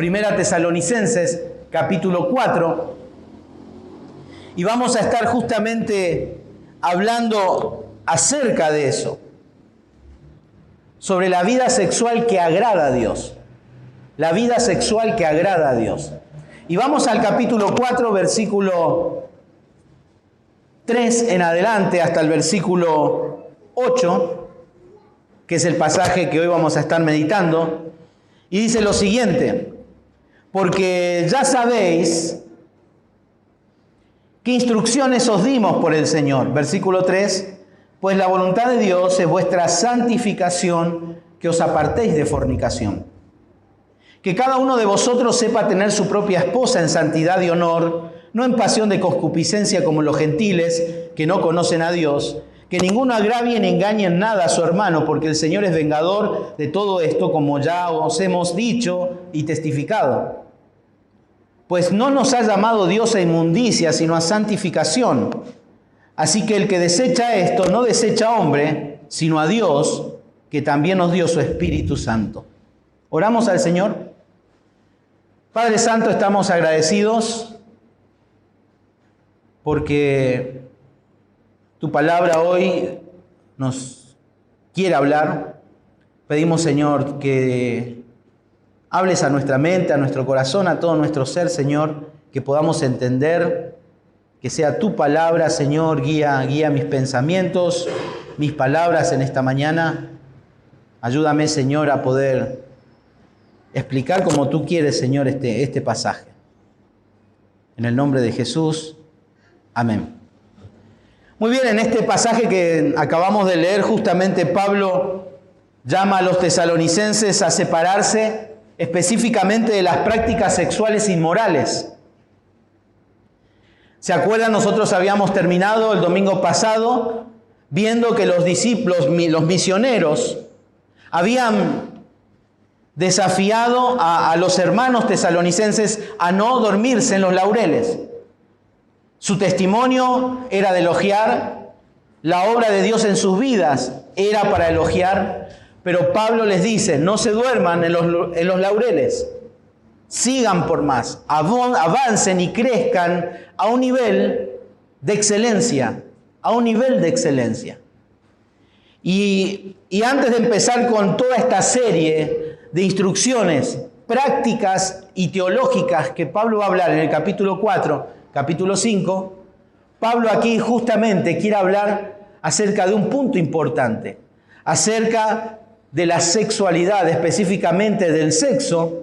Primera Tesalonicenses, capítulo 4, y vamos a estar justamente hablando acerca de eso, sobre la vida sexual que agrada a Dios, la vida sexual que agrada a Dios. Y vamos al capítulo 4, versículo 3 en adelante, hasta el versículo 8, que es el pasaje que hoy vamos a estar meditando, y dice lo siguiente: porque ya sabéis qué instrucciones os dimos por el Señor. Versículo 3, pues la voluntad de Dios es vuestra santificación, que os apartéis de fornicación. Que cada uno de vosotros sepa tener su propia esposa en santidad y honor, no en pasión de concupiscencia como los gentiles que no conocen a Dios. Que ninguno agravie ni engañe en nada a su hermano, porque el Señor es vengador de todo esto, como ya os hemos dicho y testificado. Pues no nos ha llamado Dios a inmundicia, sino a santificación. Así que el que desecha esto, no desecha a hombre, sino a Dios, que también nos dio su Espíritu Santo. Oramos al Señor. Padre Santo, estamos agradecidos porque tu palabra hoy nos quiere hablar. Pedimos, Señor, que hables a nuestra mente, a nuestro corazón, a todo nuestro ser, Señor, que podamos entender, que sea tu palabra, Señor, guía mis pensamientos, mis palabras en esta mañana. Ayúdame, Señor, a poder explicar como tú quieres, Señor, este pasaje. En el nombre de Jesús, amén. Muy bien, en este pasaje que acabamos de leer, justamente Pablo llama a los tesalonicenses a separarse específicamente de las prácticas sexuales inmorales. ¿Se acuerdan? Nosotros habíamos terminado el domingo pasado viendo que los discípulos, los misioneros, habían desafiado a los hermanos tesalonicenses a no dormirse en los laureles. Su testimonio era de elogiar, la obra de Dios en sus vidas era para elogiar, pero Pablo les dice: no se duerman en los laureles, sigan por más, avancen y crezcan a un nivel de excelencia, a un nivel de excelencia. Y antes de empezar con toda esta serie de instrucciones prácticas y teológicas que Pablo va a hablar en el capítulo 4, capítulo 5, Pablo aquí justamente quiere hablar acerca de un punto importante, acerca de la sexualidad, específicamente del sexo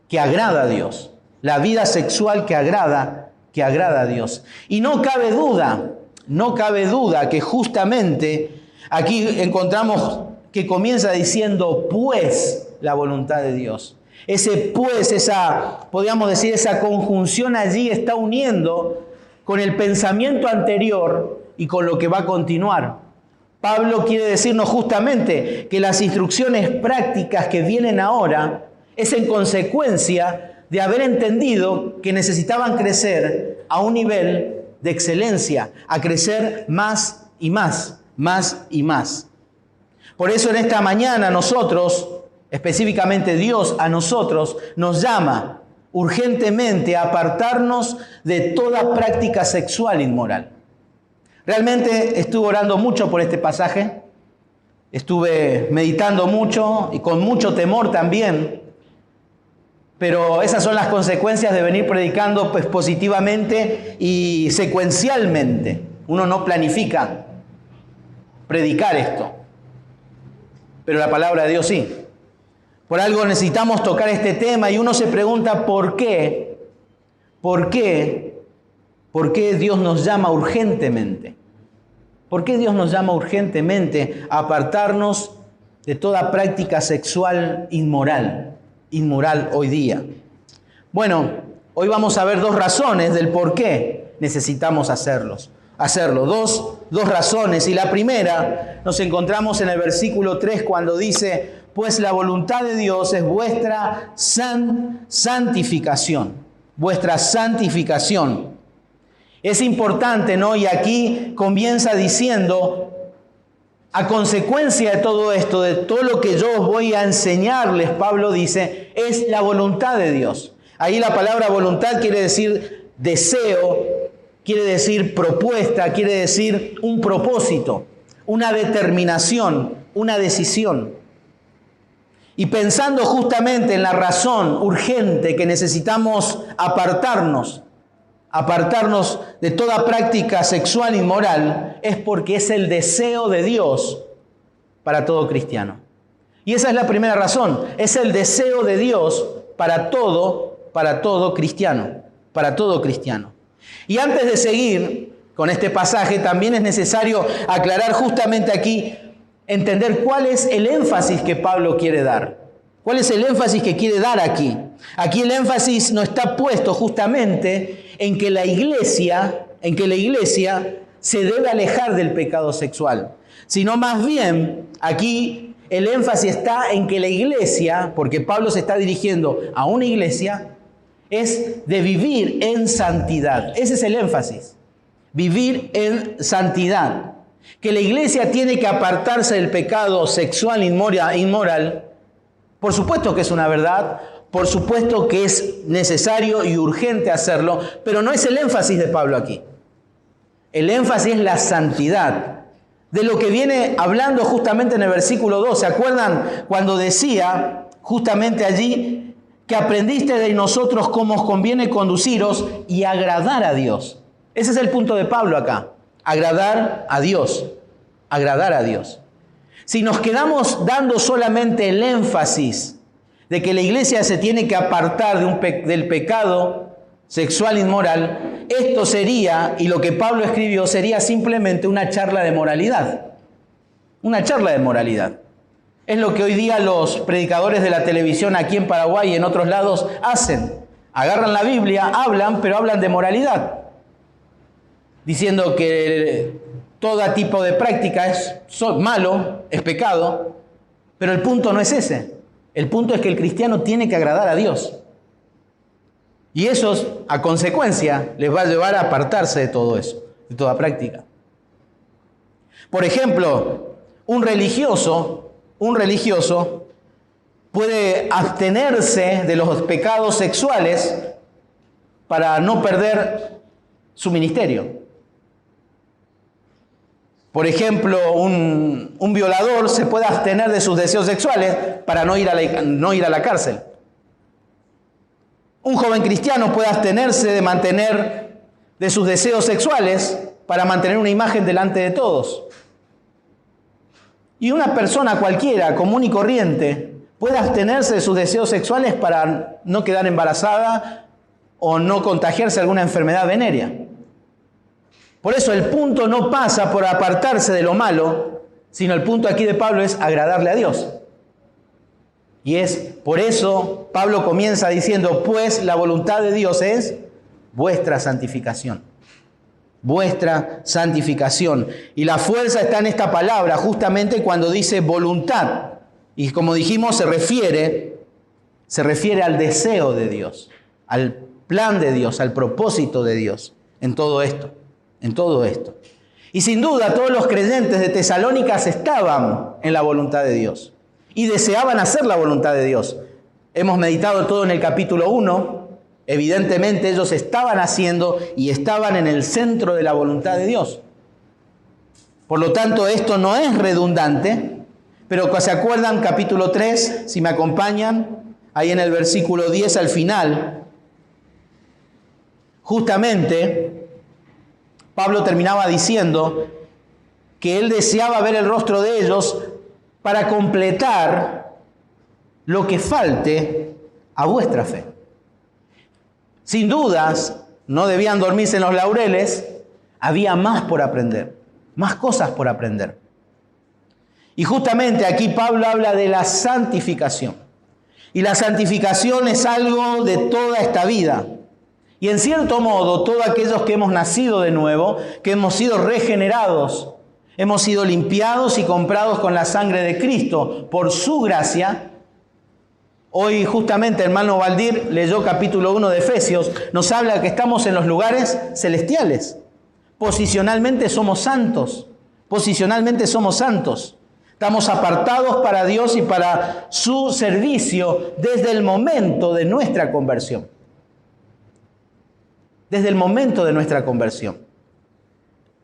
que agrada a Dios, la vida sexual que agrada a Dios. Y no cabe duda que justamente aquí encontramos que comienza diciendo pues la voluntad de Dios. Ese pues, podríamos decir, esa conjunción allí está uniendo con el pensamiento anterior y con lo que va a continuar. Pablo quiere decirnos justamente que las instrucciones prácticas que vienen ahora es en consecuencia de haber entendido que necesitaban crecer a un nivel de excelencia, a crecer más y más, más y más. Por eso en esta mañana nosotros, específicamente Dios a nosotros, nos llama urgentemente a apartarnos de toda práctica sexual inmoral. Realmente estuve orando mucho por este pasaje, estuve meditando mucho y con mucho temor también, pero esas son las consecuencias de venir predicando pues positivamente y secuencialmente. Uno no planifica predicar esto, pero la palabra de Dios sí. Por algo necesitamos tocar este tema y uno se pregunta ¿por qué? ¿Por qué? ¿Por qué Dios nos llama urgentemente? ¿Por qué Dios nos llama urgentemente a apartarnos de toda práctica sexual inmoral hoy día? Bueno, hoy vamos a ver dos razones del por qué necesitamos hacerlo. Dos razones. Y la primera nos encontramos en el versículo 3 cuando dice: pues la voluntad de Dios es vuestra santificación. Vuestra santificación. Es importante, ¿no? Y aquí comienza diciendo A consecuencia de todo esto, de todo lo que yo os voy a enseñarles, Pablo dice, es la voluntad de Dios. Ahí la palabra voluntad quiere decir deseo, quiere decir propuesta, quiere decir un propósito, una determinación, una decisión. Y pensando justamente en la razón urgente que necesitamos apartarnos de toda práctica sexual inmoral, es porque es el deseo de Dios para todo cristiano. Y esa es la primera razón, es el deseo de Dios para todo cristiano, para todo cristiano. Y antes de seguir con este pasaje, también es necesario aclarar justamente aquí, entender cuál es el énfasis que Pablo quiere dar. ¿Cuál es el énfasis que quiere dar aquí? Aquí el énfasis no está puesto justamente en que la iglesia se debe alejar del pecado sexual, sino más bien aquí el énfasis está en que la iglesia, porque Pablo se está dirigiendo a una iglesia, es de vivir en santidad. Ese es el énfasis. Vivir en santidad. Que la iglesia tiene que apartarse del pecado sexual inmoral. Por supuesto que es una verdad. Por supuesto que es necesario y urgente hacerlo. Pero no es el énfasis de Pablo aquí. El énfasis es la santidad. De lo que viene hablando justamente en el versículo 2. ¿Se acuerdan cuando decía justamente allí que aprendiste de nosotros cómo os conviene conduciros y agradar a Dios? Ese es el punto de Pablo acá. Agradar a Dios. Agradar a Dios. Si nos quedamos dando solamente el énfasis de que la iglesia se tiene que apartar del pecado sexual inmoral, esto sería, y lo que Pablo escribió, sería simplemente una charla de moralidad. Una charla de moralidad. Es lo que hoy día los predicadores de la televisión aquí en Paraguay y en otros lados hacen. Agarran la Biblia, hablan, pero hablan de moralidad. Diciendo que todo tipo de práctica es malo, es pecado. Pero el punto no es ese. El punto es que el cristiano tiene que agradar a Dios. Y eso, a consecuencia, les va a llevar a apartarse de todo eso, de toda práctica. Por ejemplo, un religioso puede abstenerse de los pecados sexuales para no perder su ministerio. Por ejemplo, un violador se puede abstener de sus deseos sexuales para no ir a la cárcel. Un joven cristiano puede abstenerse de sus deseos sexuales para mantener una imagen delante de todos. Y una persona cualquiera, común y corriente, puede abstenerse de sus deseos sexuales para no quedar embarazada o no contagiarse alguna enfermedad venérea. Por eso el punto no pasa por apartarse de lo malo, sino el punto aquí de Pablo es agradarle a Dios. Y es por eso Pablo comienza diciendo, pues la voluntad de Dios es vuestra santificación. Vuestra santificación. Y la fuerza está en esta palabra, justamente cuando dice voluntad. Y como dijimos, se refiere al deseo de Dios, al plan de Dios, al propósito de Dios en todo esto. Y sin duda todos los creyentes de Tesalónicas estaban en la voluntad de Dios y deseaban hacer la voluntad de Dios. Hemos meditado todo en el capítulo 1. Evidentemente ellos estaban haciendo y estaban en el centro de la voluntad de Dios. Por lo tanto, esto no es redundante, pero ¿se acuerdan? Capítulo 3, si me acompañan, ahí en el versículo 10 al final, justamente Pablo terminaba diciendo que él deseaba ver el rostro de ellos para completar lo que falte a vuestra fe. Sin dudas, no debían dormirse en los laureles, había más por aprender, más cosas por aprender. Y justamente aquí Pablo habla de la santificación. Y la santificación es algo de toda esta vida. Y en cierto modo, todos aquellos que hemos nacido de nuevo, que hemos sido regenerados, hemos sido limpiados y comprados con la sangre de Cristo por su gracia. Hoy justamente el hermano Valdir leyó capítulo 1 de Efesios, nos habla que estamos en los lugares celestiales. Posicionalmente somos santos, Posicionalmente somos santos. Estamos apartados para Dios y para su servicio desde el momento de nuestra conversión. Desde el momento de nuestra conversión.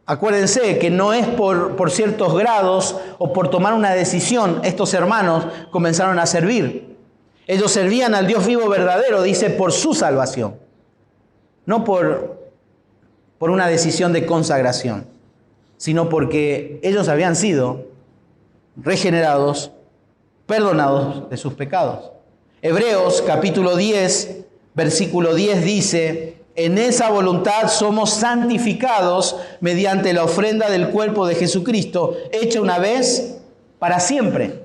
Acuérdense que no es por ciertos grados o por tomar una decisión. Estos hermanos comenzaron a servir. Ellos servían al Dios vivo verdadero, dice, por su salvación. No por una decisión de consagración, sino porque ellos habían sido regenerados, perdonados de sus pecados. Hebreos capítulo 10, versículo 10 dice: en esa voluntad somos santificados mediante la ofrenda del cuerpo de Jesucristo, hecha una vez para siempre.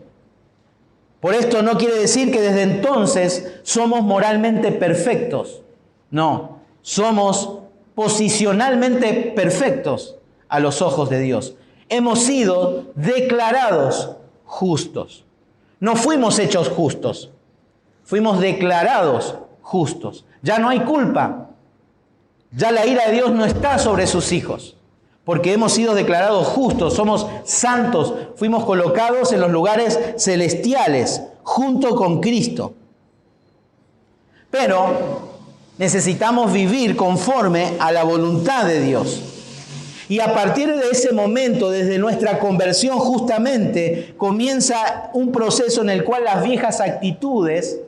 Por esto no quiere decir que desde entonces somos moralmente perfectos. No, somos posicionalmente perfectos a los ojos de Dios. Hemos sido declarados justos. No fuimos hechos justos, fuimos declarados justos. Ya no hay culpa. Ya la ira de Dios no está sobre sus hijos, porque hemos sido declarados justos, somos santos, fuimos colocados en los lugares celestiales, junto con Cristo. Pero necesitamos vivir conforme a la voluntad de Dios. Y a partir de ese momento, desde nuestra conversión justamente, comienza un proceso en el cual las viejas actitudes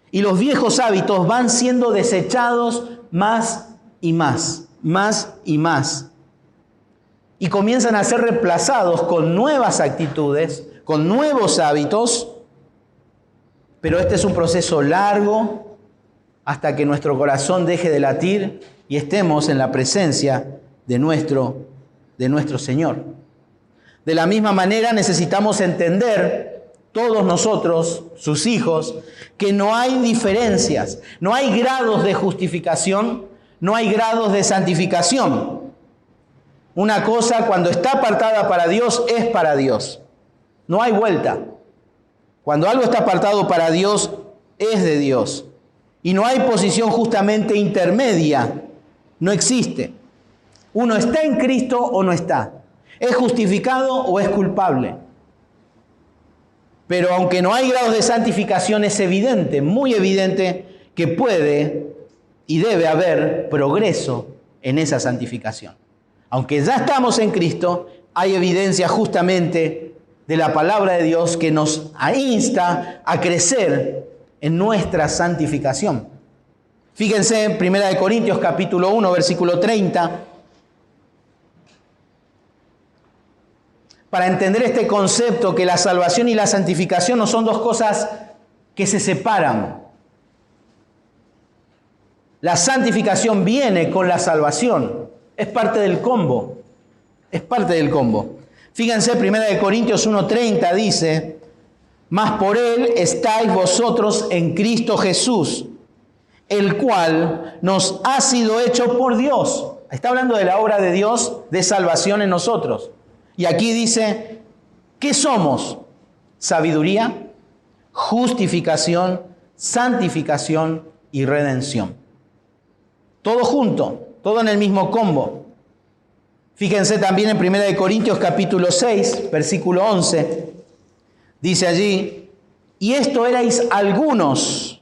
y los viejos hábitos van siendo desechados más y más, más y más. Y comienzan a ser reemplazados con nuevas actitudes, con nuevos hábitos. Pero este es un proceso largo hasta que nuestro corazón deje de latir y estemos en la presencia de nuestro Señor. De la misma manera necesitamos entender, todos nosotros, sus hijos, que no hay diferencias, no hay grados de justificación, no hay grados de santificación. Una cosa cuando está apartada para Dios es para Dios. No hay vuelta. Cuando algo está apartado para Dios es de Dios. Y no hay posición justamente intermedia. No existe. Uno está en Cristo o no está. Es justificado o es culpable. Pero aunque no hay grados de santificación, es evidente, muy evidente, que puede y debe haber progreso en esa santificación. Aunque ya estamos en Cristo, hay evidencia justamente de la palabra de Dios que nos insta a crecer en nuestra santificación. Fíjense en 1 Corintios capítulo 1, versículo 30. Para entender este concepto que la salvación y la santificación no son dos cosas que se separan. La santificación viene con la salvación. Es parte del combo. Es parte del combo. Fíjense, 1 Corintios 1:30 dice: mas por Él estáis vosotros en Cristo Jesús, el cual nos ha sido hecho por Dios. Está hablando de la obra de Dios de salvación en nosotros. Y aquí dice, ¿qué somos? Sabiduría, justificación, santificación y redención. Todo junto, todo en el mismo combo. Fíjense también en 1 Corintios capítulo 6, versículo 11. Dice allí, y esto erais algunos,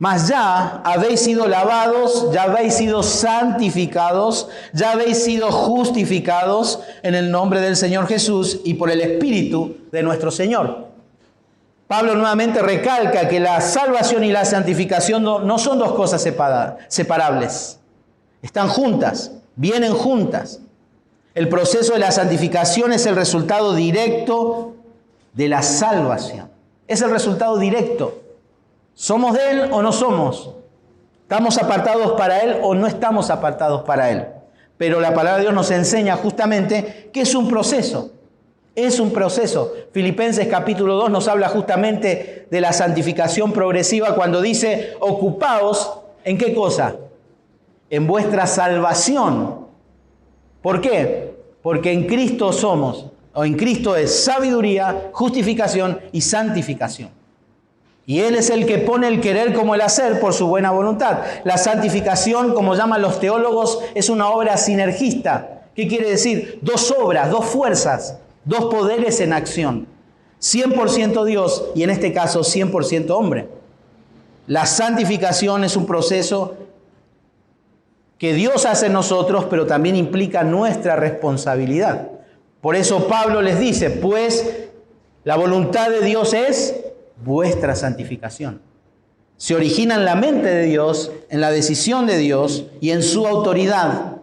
mas ya habéis sido lavados, ya habéis sido santificados, ya habéis sido justificados en el nombre del Señor Jesús y por el Espíritu de nuestro Señor. Pablo nuevamente recalca que la salvación y la santificación no son dos cosas separables. Están juntas, vienen juntas. El proceso de la santificación es el resultado directo de la salvación. Es el resultado directo. ¿Somos de Él o no somos? ¿Estamos apartados para Él o no estamos apartados para Él? Pero la palabra de Dios nos enseña justamente que es un proceso. Es un proceso. Filipenses capítulo 2 nos habla justamente de la santificación progresiva cuando dice, ocupaos, ¿en qué cosa? En vuestra salvación. ¿Por qué? Porque en Cristo somos, o en Cristo es sabiduría, justificación y santificación. Y Él es el que pone el querer como el hacer por su buena voluntad. La santificación, como llaman los teólogos, es una obra sinergista ¿Qué quiere decir? Dos obras, dos fuerzas, dos poderes en acción. 100% Dios y en este caso 100% hombre. La santificación es un proceso que Dios hace en nosotros, pero también implica nuestra responsabilidad. Por eso Pablo les dice, pues la voluntad de Dios es vuestra santificación. Se origina en la mente de Dios, en la decisión de Dios y en su autoridad.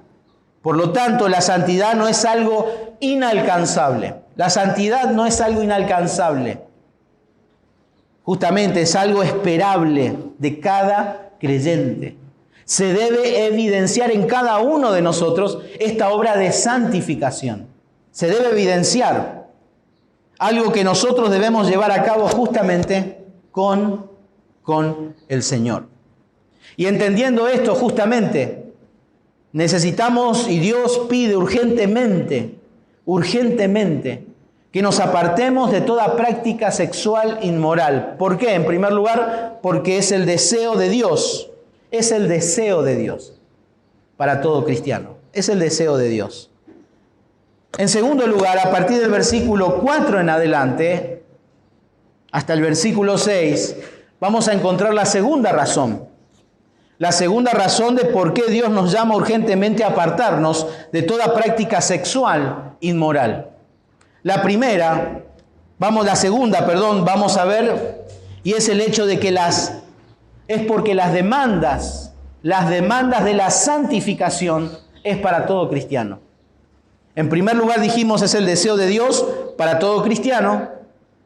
Por lo tanto, la santidad no es algo inalcanzable. La santidad no es algo inalcanzable. Justamente es algo esperable de cada creyente. Se debe evidenciar en cada uno de nosotros esta obra de santificación. Se debe evidenciar algo que nosotros debemos llevar a cabo justamente con el Señor. Y entendiendo esto justamente, necesitamos y Dios pide urgentemente, que nos apartemos de toda práctica sexual inmoral. ¿Por qué? En primer lugar, porque es el deseo de Dios. Es el deseo de Dios para todo cristiano. Es el deseo de Dios. En segundo lugar, a partir del versículo 4 en adelante, hasta el versículo 6, vamos a encontrar la segunda razón. La segunda razón de por qué Dios nos llama urgentemente a apartarnos de toda práctica sexual inmoral. La segunda, vamos a ver, y es el hecho de que es porque las demandas de la santificación es para todo cristiano. En primer lugar dijimos es el deseo de Dios para todo cristiano,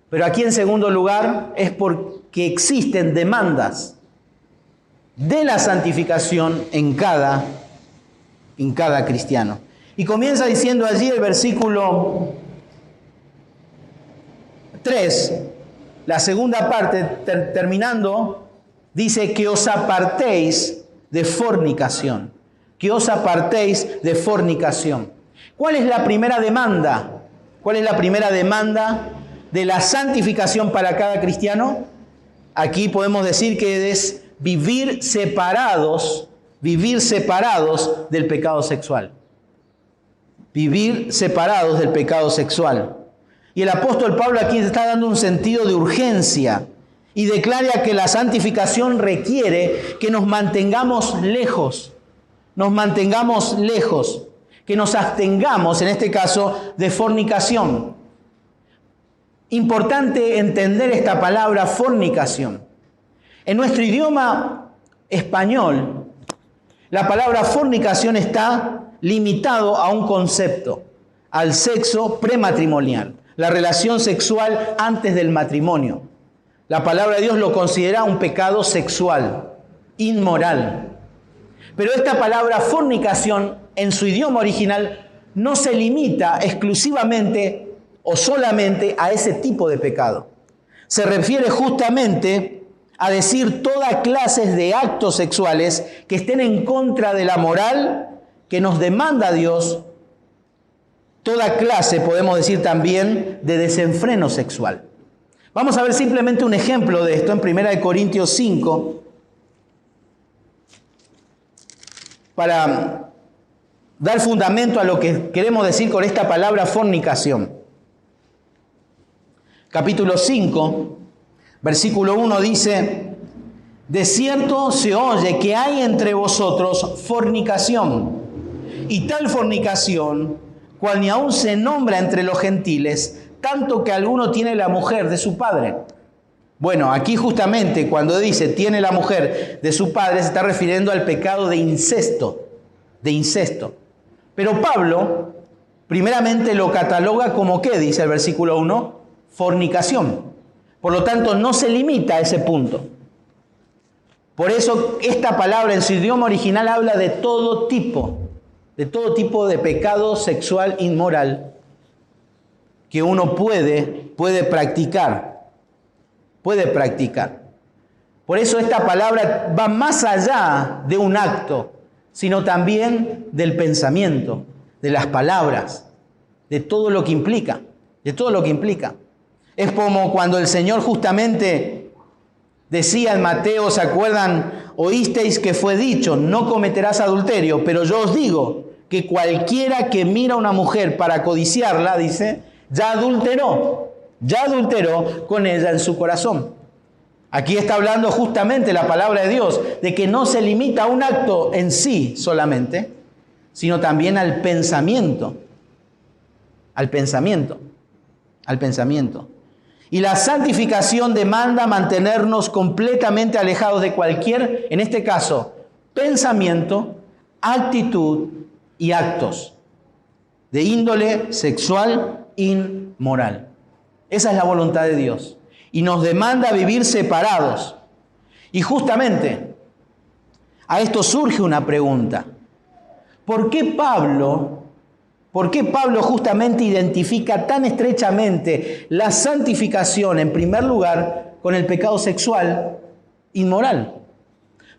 pero aquí en segundo lugar es porque existen demandas de la santificación en cada cristiano. Y comienza diciendo allí el versículo 3, la segunda parte, terminando, dice que os apartéis de fornicación. Que os apartéis de fornicación. ¿Cuál es la primera demanda? ¿Cuál es la primera demanda de la santificación para cada cristiano? Aquí podemos decir que es vivir separados del pecado sexual. Vivir separados del pecado sexual. Y el apóstol Pablo aquí está dando un sentido de urgencia y declara que la santificación requiere que nos mantengamos lejos, que nos abstengamos, en este caso, de fornicación. Importante entender esta palabra fornicación. En nuestro idioma español, la palabra fornicación está limitado a un concepto, al sexo prematrimonial, la relación sexual antes del matrimonio. La palabra de Dios lo considera un pecado sexual, inmoral. Pero esta palabra fornicación en su idioma original no se limita exclusivamente o solamente a ese tipo de pecado. Se refiere justamente a decir toda clase de actos sexuales que estén en contra de la moral que nos demanda Dios, toda clase, podemos decir también, de desenfreno sexual. Vamos a ver simplemente un ejemplo de esto en 1 Corintios 5, para dar fundamento a lo que queremos decir con esta palabra fornicación. Capítulo 5, versículo 1 dice: de cierto se oye que hay entre vosotros fornicación, y tal fornicación, cual ni aun se nombra entre los gentiles, tanto que alguno tiene la mujer de su padre. Bueno, aquí justamente cuando dice tiene la mujer de su padre, se está refiriendo al pecado de incesto. Pero Pablo, primeramente lo cataloga como, ¿qué dice el versículo 1? Fornicación. Por lo tanto, no se limita a ese punto. Por eso, esta palabra en su idioma original habla de todo tipo de pecado sexual inmoral que uno puede practicar. Por eso esta palabra va más allá de un acto, sino también del pensamiento, de las palabras, de todo lo que implica. Es como cuando el Señor justamente decía en Mateo, ¿se acuerdan? Oísteis que fue dicho, no cometerás adulterio, pero yo os digo que cualquiera que mira a una mujer para codiciarla, dice, ya adulteró con ella en su corazón. Aquí está hablando justamente la palabra de Dios, de que no se limita a un acto en sí solamente, sino también al pensamiento. Al pensamiento. Y la santificación demanda mantenernos completamente alejados de cualquier, en este caso, pensamiento, actitud y actos de índole sexual inmoral. Esa es la voluntad de Dios. Y nos demanda vivir separados. Y justamente a esto surge una pregunta. ¿Por qué Pablo justamente identifica tan estrechamente la santificación, en primer lugar, con el pecado sexual inmoral?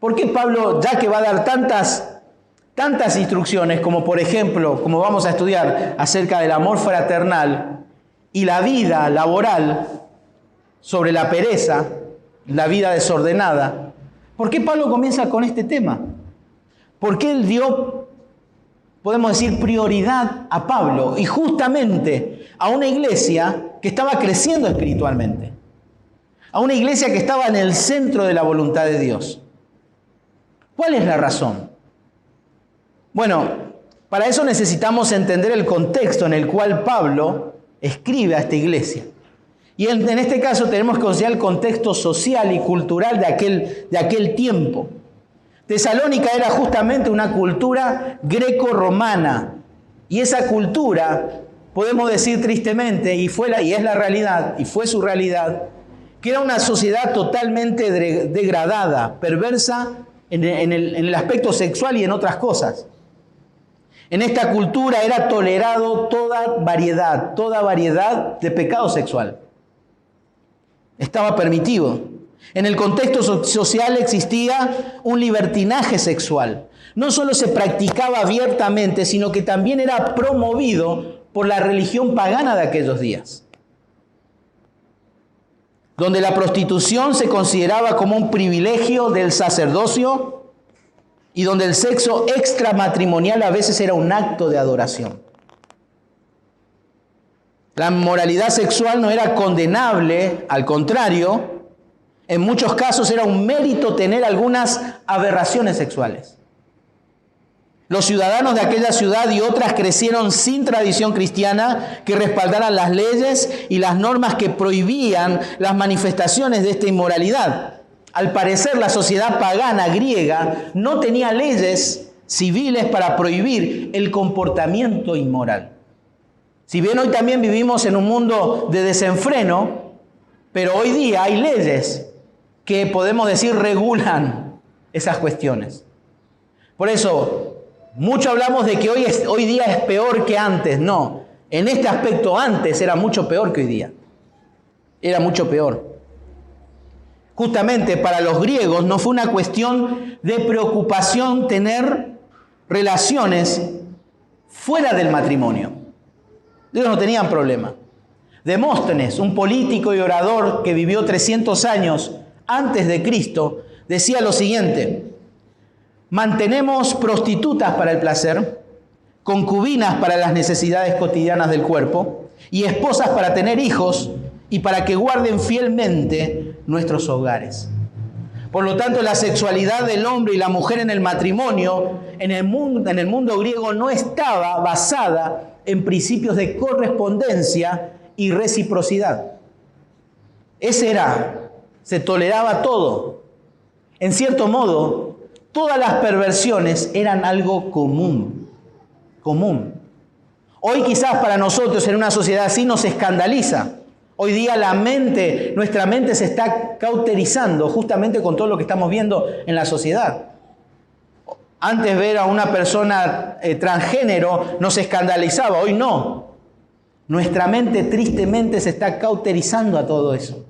¿Por qué Pablo, ya que va a dar tantas instrucciones, como por ejemplo, como vamos a estudiar acerca del amor fraternal y la vida laboral, sobre la pereza, la vida desordenada, ¿por qué Pablo comienza con este tema? ¿Por qué él dio, podemos decir, prioridad a Pablo y justamente a una iglesia que estaba creciendo espiritualmente? A una iglesia que estaba en el centro de la voluntad de Dios. ¿Cuál es la razón? Bueno, para eso necesitamos entender el contexto en el cual Pablo escribe a esta iglesia. Y en este caso tenemos que considerar el contexto social y cultural de aquel tiempo. Tesalónica era justamente una cultura greco-romana. Y esa cultura, podemos decir tristemente, y es la realidad, y fue su realidad, que era una sociedad totalmente degradada, perversa en el aspecto sexual y en otras cosas. En esta cultura era tolerado toda variedad de pecado sexual. Estaba permitido. En el contexto social existía un libertinaje sexual. No solo se practicaba abiertamente, sino que también era promovido por la religión pagana de aquellos días, donde la prostitución se consideraba como un privilegio del sacerdocio y donde el sexo extramatrimonial a veces era un acto de adoración. La moralidad sexual no era condenable, al contrario, en muchos casos era un mérito tener algunas aberraciones sexuales. Los ciudadanos de aquella ciudad y otras crecieron sin tradición cristiana que respaldaran las leyes y las normas que prohibían las manifestaciones de esta inmoralidad. Al parecer, la sociedad pagana griega no tenía leyes civiles para prohibir el comportamiento inmoral. Si bien hoy también vivimos en un mundo de desenfreno, pero hoy día hay leyes que podemos decir regulan esas cuestiones. Por eso, mucho hablamos de que hoy día es peor que antes. No, en este aspecto antes era mucho peor que hoy día. Era mucho peor. Justamente para los griegos no fue una cuestión de preocupación tener relaciones fuera del matrimonio. Ellos no tenían problema. Demóstenes, un político y orador que vivió 300 años antes de Cristo, decía lo siguiente: mantenemos prostitutas para el placer, concubinas para las necesidades cotidianas del cuerpo y esposas para tener hijos y para que guarden fielmente nuestros hogares. Por lo tanto, la sexualidad del hombre y la mujer en el matrimonio, en el mundo griego, no estaba basada en principios de correspondencia y reciprocidad. Se toleraba todo. En cierto modo, todas las perversiones eran algo común. Hoy quizás para nosotros en una sociedad así nos escandaliza. Hoy día nuestra mente se está cauterizando justamente con todo lo que estamos viendo en la sociedad. Antes ver a una persona transgénero nos escandalizaba, hoy no. Nuestra mente tristemente se está cauterizando a todo eso.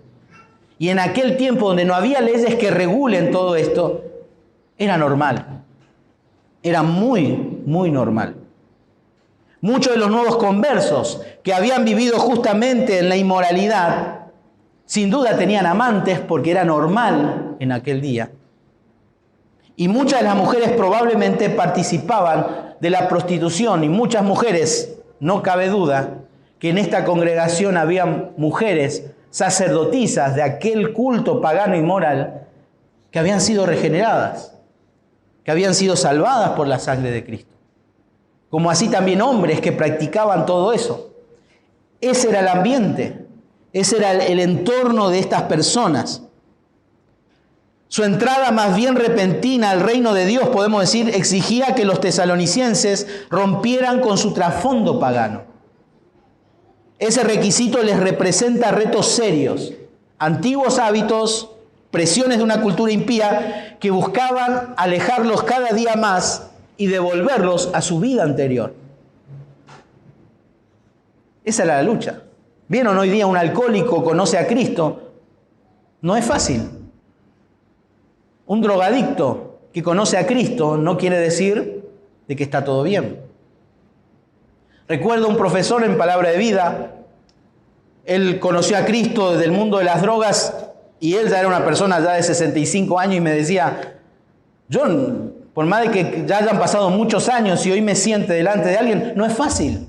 Y en aquel tiempo donde no había leyes que regulen todo esto, era normal. Era muy, muy normal. Muchos de los nuevos conversos que habían vivido justamente en la inmoralidad, sin duda tenían amantes porque era normal en aquel día. Y muchas de las mujeres probablemente participaban de la prostitución y muchas mujeres, no cabe duda que en esta congregación había mujeres sacerdotisas de aquel culto pagano y moral que habían sido regeneradas, que habían sido salvadas por la sangre de Cristo. Como así también hombres que practicaban todo eso. Ese era el ambiente, ese era el entorno de estas personas. Su entrada más bien repentina al reino de Dios, podemos decir, exigía que los tesalonicenses rompieran con su trasfondo pagano. Ese requisito les representa retos serios, antiguos hábitos, presiones de una cultura impía que buscaban alejarlos cada día más y devolverlos a su vida anterior. Esa era la lucha. ¿Vieron hoy día un alcohólico conoce a Cristo? No es fácil. Un drogadicto que conoce a Cristo no quiere decir de que está todo bien. Recuerdo un profesor en Palabra de Vida. Él conoció a Cristo desde el mundo de las drogas y él ya era una persona ya de 65 años y me decía, John, por más de que ya hayan pasado muchos años y hoy me siente delante de alguien, no es fácil.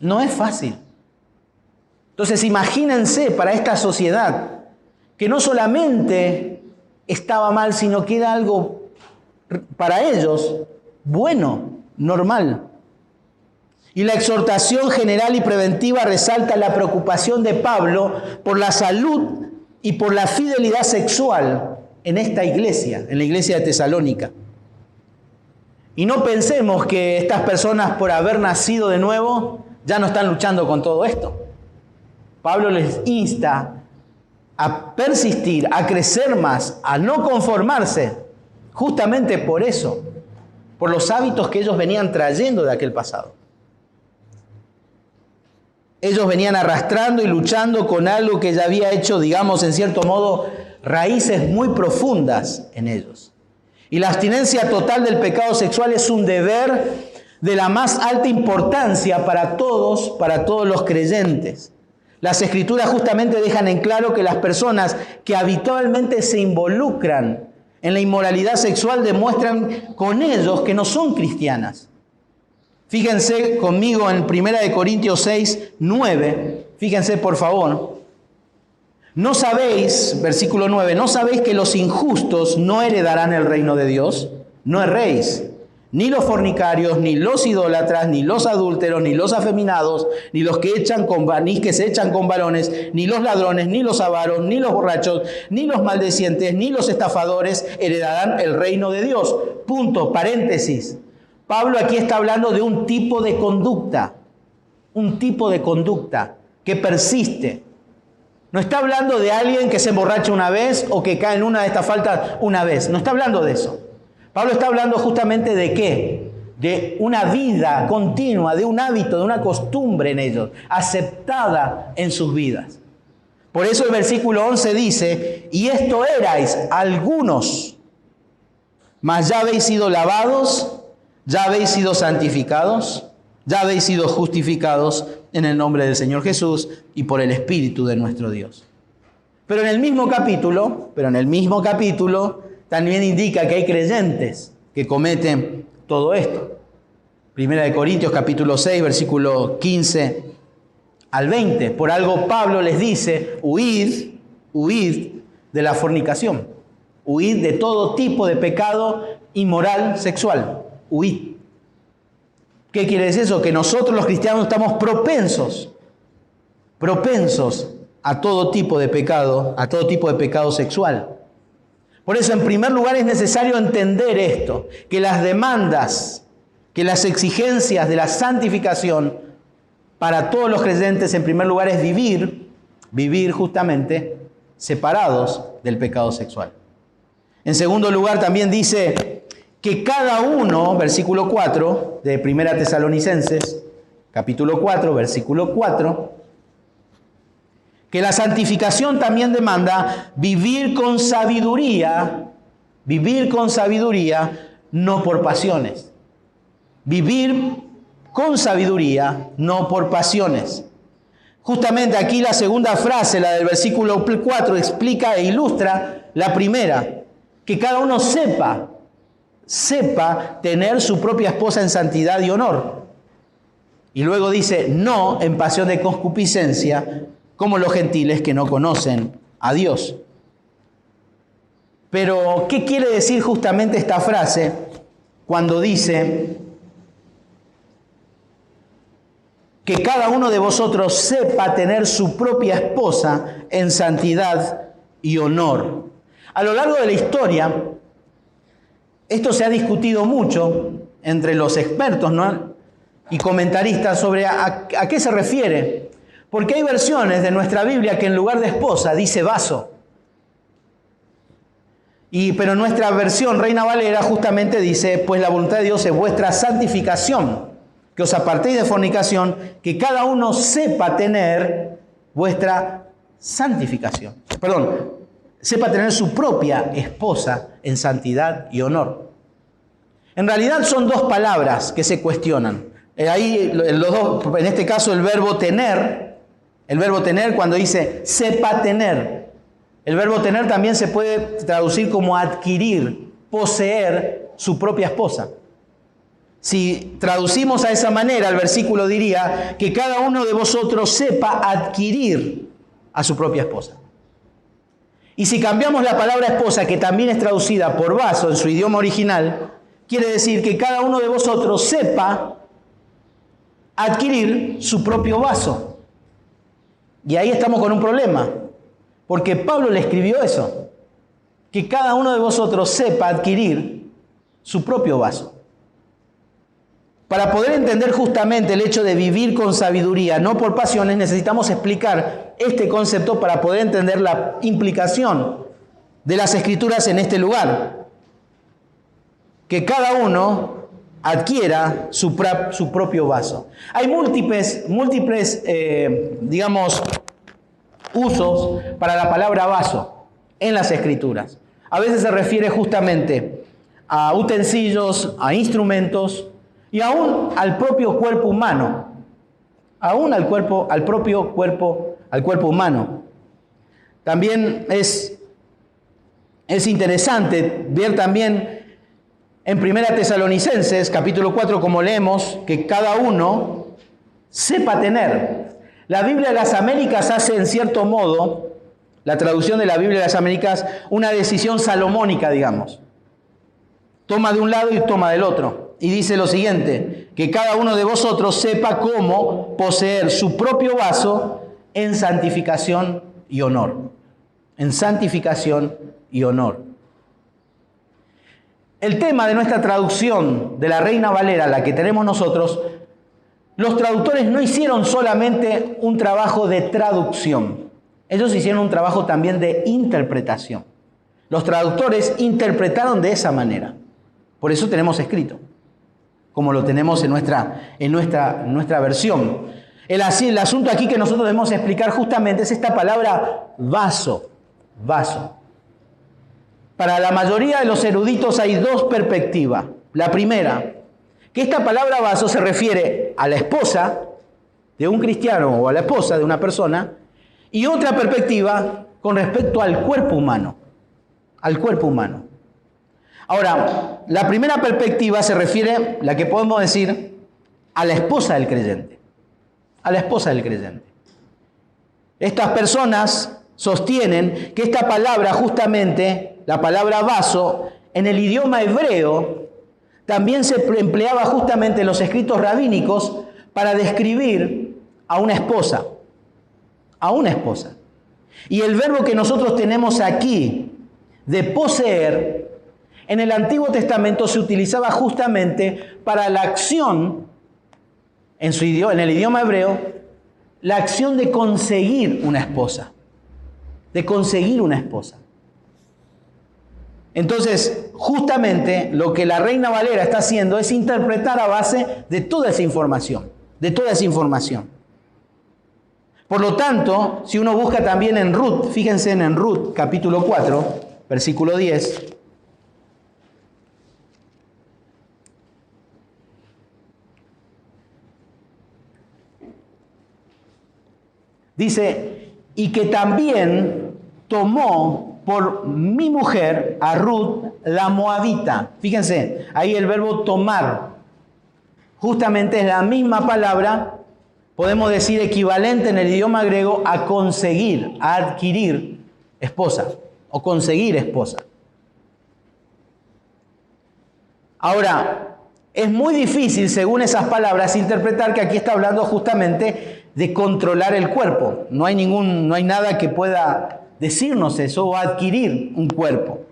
No es fácil. Entonces imagínense para esta sociedad que no solamente estaba mal, sino que era algo para ellos bueno, normal. Y la exhortación general y preventiva resalta la preocupación de Pablo por la salud y por la fidelidad sexual en esta iglesia, en la iglesia de Tesalónica. Y no pensemos que estas personas, por haber nacido de nuevo, ya no están luchando con todo esto. Pablo les insta a persistir, a crecer más, a no conformarse, justamente por eso, por los hábitos que ellos venían trayendo de aquel pasado. Ellos venían arrastrando y luchando con algo que ya había hecho, digamos, en cierto modo, raíces muy profundas en ellos. Y la abstinencia total del pecado sexual es un deber de la más alta importancia para todos los creyentes. Las Escrituras justamente dejan en claro que las personas que habitualmente se involucran en la inmoralidad sexual demuestran con ellos que no son cristianas. Fíjense conmigo en 1 Corintios 6, 9. Fíjense por favor. ¿No sabéis, versículo 9, no sabéis que los injustos no heredarán el reino de Dios? No erréis. Ni los fornicarios, ni los idólatras, ni los adúlteros, ni los afeminados, ni los que se echan con varones, ni los ladrones, ni los avaros, ni los borrachos, ni los maldecientes, ni los estafadores heredarán el reino de Dios. Punto, paréntesis. Pablo aquí está hablando de un tipo de conducta que persiste. No está hablando de alguien que se emborracha una vez o que cae en una de estas faltas una vez. No está hablando de eso. Pablo está hablando justamente de ¿qué? De una vida continua, de un hábito, de una costumbre en ellos, aceptada en sus vidas. Por eso el versículo 11 dice, y esto erais algunos, mas ya habéis sido lavados, ya habéis sido santificados, ya habéis sido justificados en el nombre del Señor Jesús y por el Espíritu de nuestro Dios. Pero en el mismo capítulo, también indica que hay creyentes que cometen todo esto. 1 Corintios capítulo 6, versículo 15 al 20. Por algo Pablo les dice, huid de la fornicación. Huid de todo tipo de pecado inmoral sexual. Huid. ¿Qué quiere decir eso? Que nosotros los cristianos estamos propensos a todo tipo de pecado, a todo tipo de pecado sexual. Por eso, en primer lugar, es necesario entender esto, que las demandas, que las exigencias de la santificación para todos los creyentes, en primer lugar, es vivir justamente separados del pecado sexual. En segundo lugar, también dice que cada uno, versículo 4 de 1 Tesalonicenses, capítulo 4, versículo 4, que la santificación también demanda vivir con sabiduría, no por pasiones. Vivir con sabiduría, no por pasiones. Justamente aquí la segunda frase, la del versículo 4, explica e ilustra la primera, que cada uno sepa sepa tener su propia esposa en santidad y honor. Y luego dice, no en pasión de concupiscencia, como los gentiles que no conocen a Dios. Pero, ¿qué quiere decir justamente esta frase cuando dice que cada uno de vosotros sepa tener su propia esposa en santidad y honor? A lo largo de la historia, esto se ha discutido mucho entre los expertos, ¿no?, y comentaristas sobre a qué se refiere. Porque hay versiones de nuestra Biblia que en lugar de esposa dice vaso. Pero nuestra versión Reina Valera justamente dice, pues la voluntad de Dios es vuestra santificación, que os apartéis de fornicación, que cada uno sepa tener vuestra santificación. Perdón, sepa tener su propia esposa en santidad y honor. En realidad son dos palabras que se cuestionan. Ahí los dos, en este caso el verbo tener cuando dice sepa tener. El verbo tener también se puede traducir como adquirir, poseer su propia esposa. Si traducimos a esa manera, el versículo diría que cada uno de vosotros sepa adquirir a su propia esposa. Y si cambiamos la palabra esposa, que también es traducida por vaso en su idioma original, quiere decir que cada uno de vosotros sepa adquirir su propio vaso. Y ahí estamos con un problema, porque Pablo le escribió eso, que cada uno de vosotros sepa adquirir su propio vaso. Para poder entender justamente el hecho de vivir con sabiduría, no por pasiones, necesitamos explicar este concepto para poder entender la implicación de las Escrituras en este lugar. Que cada uno adquiera su propio vaso. Hay múltiples usos para la palabra vaso en las Escrituras. A veces se refiere justamente a utensilios, a instrumentos y aún al propio cuerpo humano. Aún al propio cuerpo humano. También es interesante ver también en 1 Tesalonicenses, capítulo 4, como leemos, que cada uno sepa tener. La Biblia de las Américas hace, en cierto modo, la traducción de la Biblia de las Américas, una decisión salomónica, digamos. Toma de un lado y toma del otro. Y dice lo siguiente, que cada uno de vosotros sepa cómo poseer su propio vaso en santificación y honor. En santificación y honor. El tema de nuestra traducción de la Reina Valera, la que tenemos nosotros, los traductores no hicieron solamente un trabajo de traducción. Ellos hicieron un trabajo también de interpretación. Los traductores interpretaron de esa manera. Por eso tenemos escrito, como lo tenemos en nuestra versión. El asunto aquí que nosotros debemos explicar justamente es esta palabra vaso. Vaso. Para la mayoría de los eruditos hay dos perspectivas. La primera, que esta palabra vaso se refiere a la esposa de un cristiano o a la esposa de una persona, y otra perspectiva con respecto al cuerpo humano. Al cuerpo humano. Ahora, la primera perspectiva se refiere, la que podemos decir, a la esposa del creyente. A la esposa del creyente. Estas personas sostienen que esta palabra, justamente, la palabra vaso, en el idioma hebreo, también se empleaba justamente en los escritos rabínicos para describir a una esposa. A una esposa. Y el verbo que nosotros tenemos aquí, de poseer, en el Antiguo Testamento se utilizaba justamente para la acción, en el idioma hebreo, la acción de conseguir una esposa. De conseguir una esposa. Entonces, justamente lo que la Reina Valera está haciendo es interpretar a base de toda esa información. De toda esa información. Por lo tanto, si uno busca también en Ruth, fíjense en Ruth, capítulo 4, versículo 10. Dice, y que también tomó por mi mujer, a Ruth, la moabita. Fíjense, ahí el verbo tomar, justamente es la misma palabra, podemos decir equivalente en el idioma griego a conseguir, a adquirir esposa o conseguir esposa. Ahora, es muy difícil, según esas palabras, interpretar que aquí está hablando justamente de controlar el cuerpo. No hay nada que pueda decirnos eso o adquirir un cuerpo.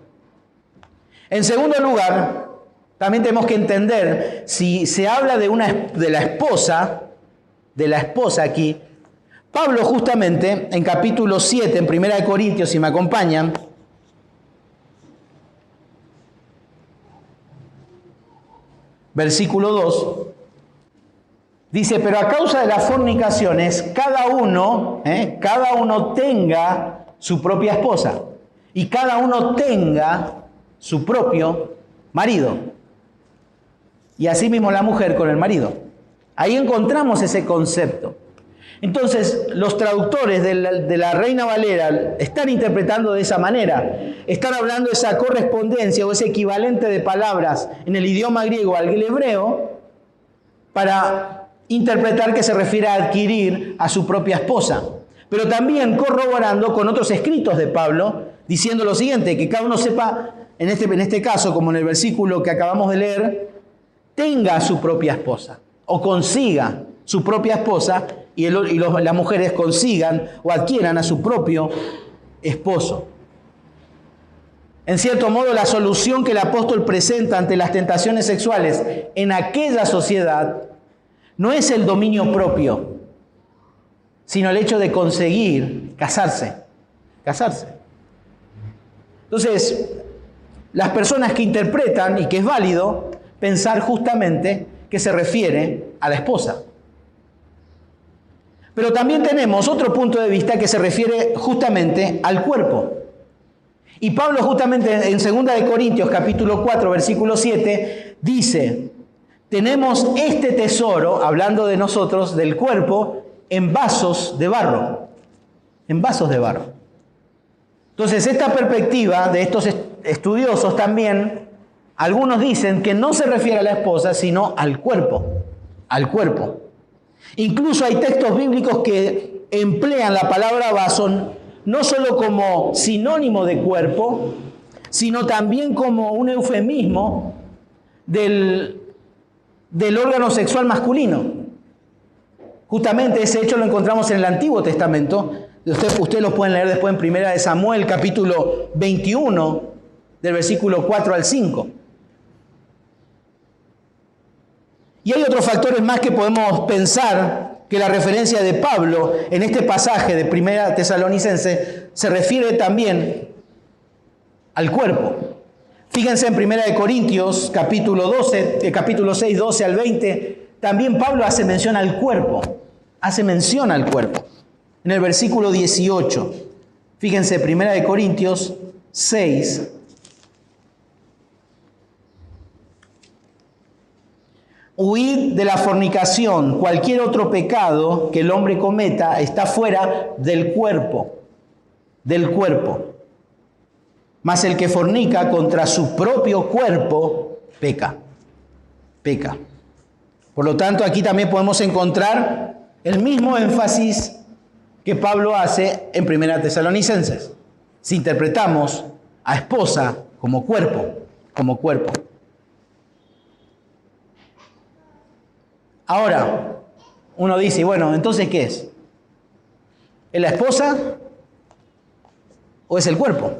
En segundo lugar, también tenemos que entender, si se habla de la esposa aquí, Pablo justamente en capítulo 7, en 1 Corintios, si me acompañan, versículo 2, dice, pero a causa de las fornicaciones, cada uno tenga su propia esposa y cada uno tenga su propio marido. Y asimismo la mujer con el marido. Ahí encontramos ese concepto. Entonces, los traductores de la Reina Valera están interpretando de esa manera. Están hablando de esa correspondencia o ese equivalente de palabras en el idioma griego al hebreo para interpretar que se refiere a adquirir a su propia esposa. Pero también corroborando con otros escritos de Pablo, diciendo lo siguiente, que cada uno sepa, en este caso, como en el versículo que acabamos de leer, tenga su propia esposa o consiga su propia esposa y las mujeres consigan o adquieran a su propio esposo. En cierto modo, la solución que el apóstol presenta ante las tentaciones sexuales en aquella sociedad no es el dominio propio, sino el hecho de conseguir casarse. Entonces, las personas que interpretan, y que es válido, pensar justamente que se refiere a la esposa. Pero también tenemos otro punto de vista que se refiere justamente al cuerpo. Y Pablo justamente en 2 Corintios capítulo 4 versículo 7 dice, tenemos este tesoro, hablando de nosotros, del cuerpo, en vasos de barro. En vasos de barro. Entonces, esta perspectiva de estos estudiosos también, algunos dicen que no se refiere a la esposa, sino al cuerpo. Al cuerpo. Incluso hay textos bíblicos que emplean la palabra vaso no solo como sinónimo de cuerpo, sino también como un eufemismo del órgano sexual masculino. Justamente ese hecho lo encontramos en el Antiguo Testamento. Ustedes lo pueden leer después en 1 Samuel, capítulo 21, del versículo 4 al 5. Y hay otros factores más que podemos pensar que la referencia de Pablo en este pasaje de 1 Tesalonicense se refiere también al cuerpo. Fíjense en 1 Corintios, capítulo 6, 12 al 20, también Pablo hace mención al cuerpo. Hace mención al cuerpo. En el versículo 18, fíjense, 1 Corintios 6, huid de la fornicación. Cualquier otro pecado que el hombre cometa está fuera del cuerpo. Del cuerpo. Mas el que fornica contra su propio cuerpo, peca. Peca. Por lo tanto, aquí también podemos encontrar el mismo énfasis que Pablo hace en 1 Tesalonicenses. Si interpretamos a esposa como cuerpo, como cuerpo. Ahora, uno dice, bueno, entonces, ¿qué es? ¿Es la esposa o es el cuerpo?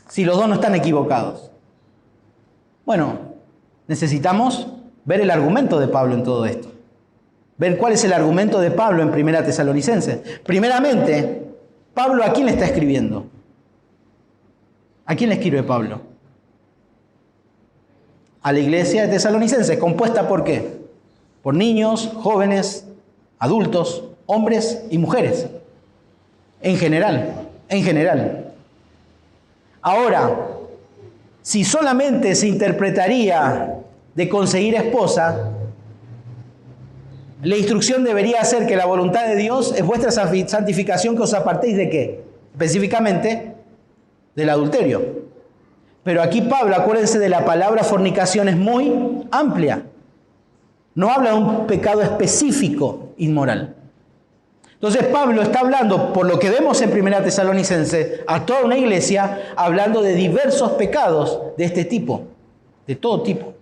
Si los dos no están equivocados. Bueno, necesitamos ver el argumento de Pablo en todo esto. Ver cuál es el argumento de Pablo en 1 Tesalonicenses. Primeramente, Pablo, ¿a quién le está escribiendo? ¿A quién le escribe Pablo? A la iglesia de Tesalonicenses, compuesta ¿por qué? Por niños, jóvenes, adultos, hombres y mujeres. En general. Ahora, si solamente se interpretaría de conseguir esposa, la instrucción debería ser que la voluntad de Dios es vuestra santificación, que os apartéis de ¿qué? Específicamente, del adulterio. Pero aquí Pablo, acuérdense de la palabra fornicación, es muy amplia. No habla de un pecado específico inmoral. Entonces Pablo está hablando, por lo que vemos en 1 Tesalonicenses, a toda una iglesia, hablando de diversos pecados de este tipo, de todo tipo.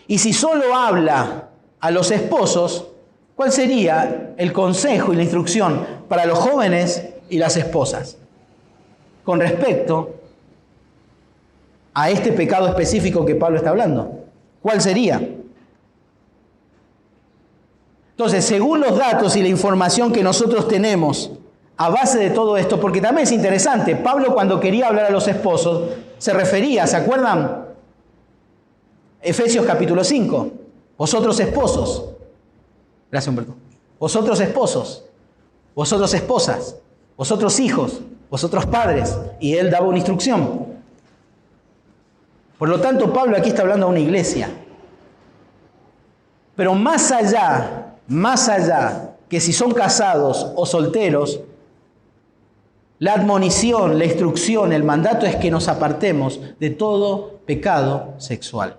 Y si solo habla a los esposos, ¿cuál sería el consejo y la instrucción para los jóvenes y las esposas con respecto a este pecado específico que Pablo está hablando? ¿Cuál sería? Entonces, según los datos y la información que nosotros tenemos a base de todo esto, porque también es interesante, Pablo cuando quería hablar a los esposos se refería, ¿se acuerdan? Efesios capítulo 5, vosotros esposos, gracias Humberto, vosotros esposos, vosotros esposas, vosotros hijos, vosotros padres, y él daba una instrucción. Por lo tanto, Pablo aquí está hablando a una iglesia. Pero más allá que si son casados o solteros, la admonición, la instrucción, el mandato es que nos apartemos de todo pecado sexual.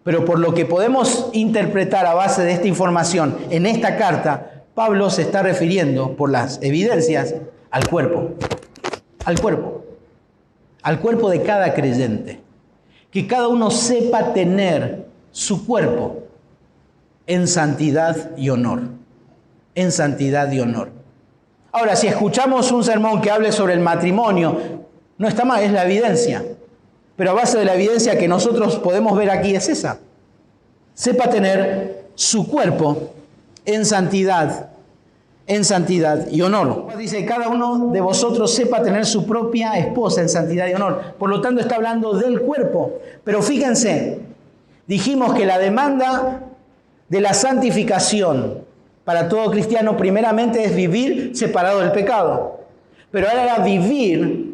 Pero por lo que podemos interpretar a base de esta información en esta carta, Pablo se está refiriendo, por las evidencias, al cuerpo. Al cuerpo. Al cuerpo de cada creyente. Que cada uno sepa tener su cuerpo en santidad y honor. En santidad y honor. Ahora, si escuchamos un sermón que hable sobre el matrimonio, no está mal, es la evidencia. Pero a base de la evidencia que nosotros podemos ver aquí es esa. Sepa tener su cuerpo en santidad y honor. Dice, cada uno de vosotros sepa tener su propia esposa en santidad y honor. Por lo tanto, está hablando del cuerpo. Pero fíjense, dijimos que la demanda de la santificación para todo cristiano primeramente es vivir separado del pecado. Pero ahora era vivir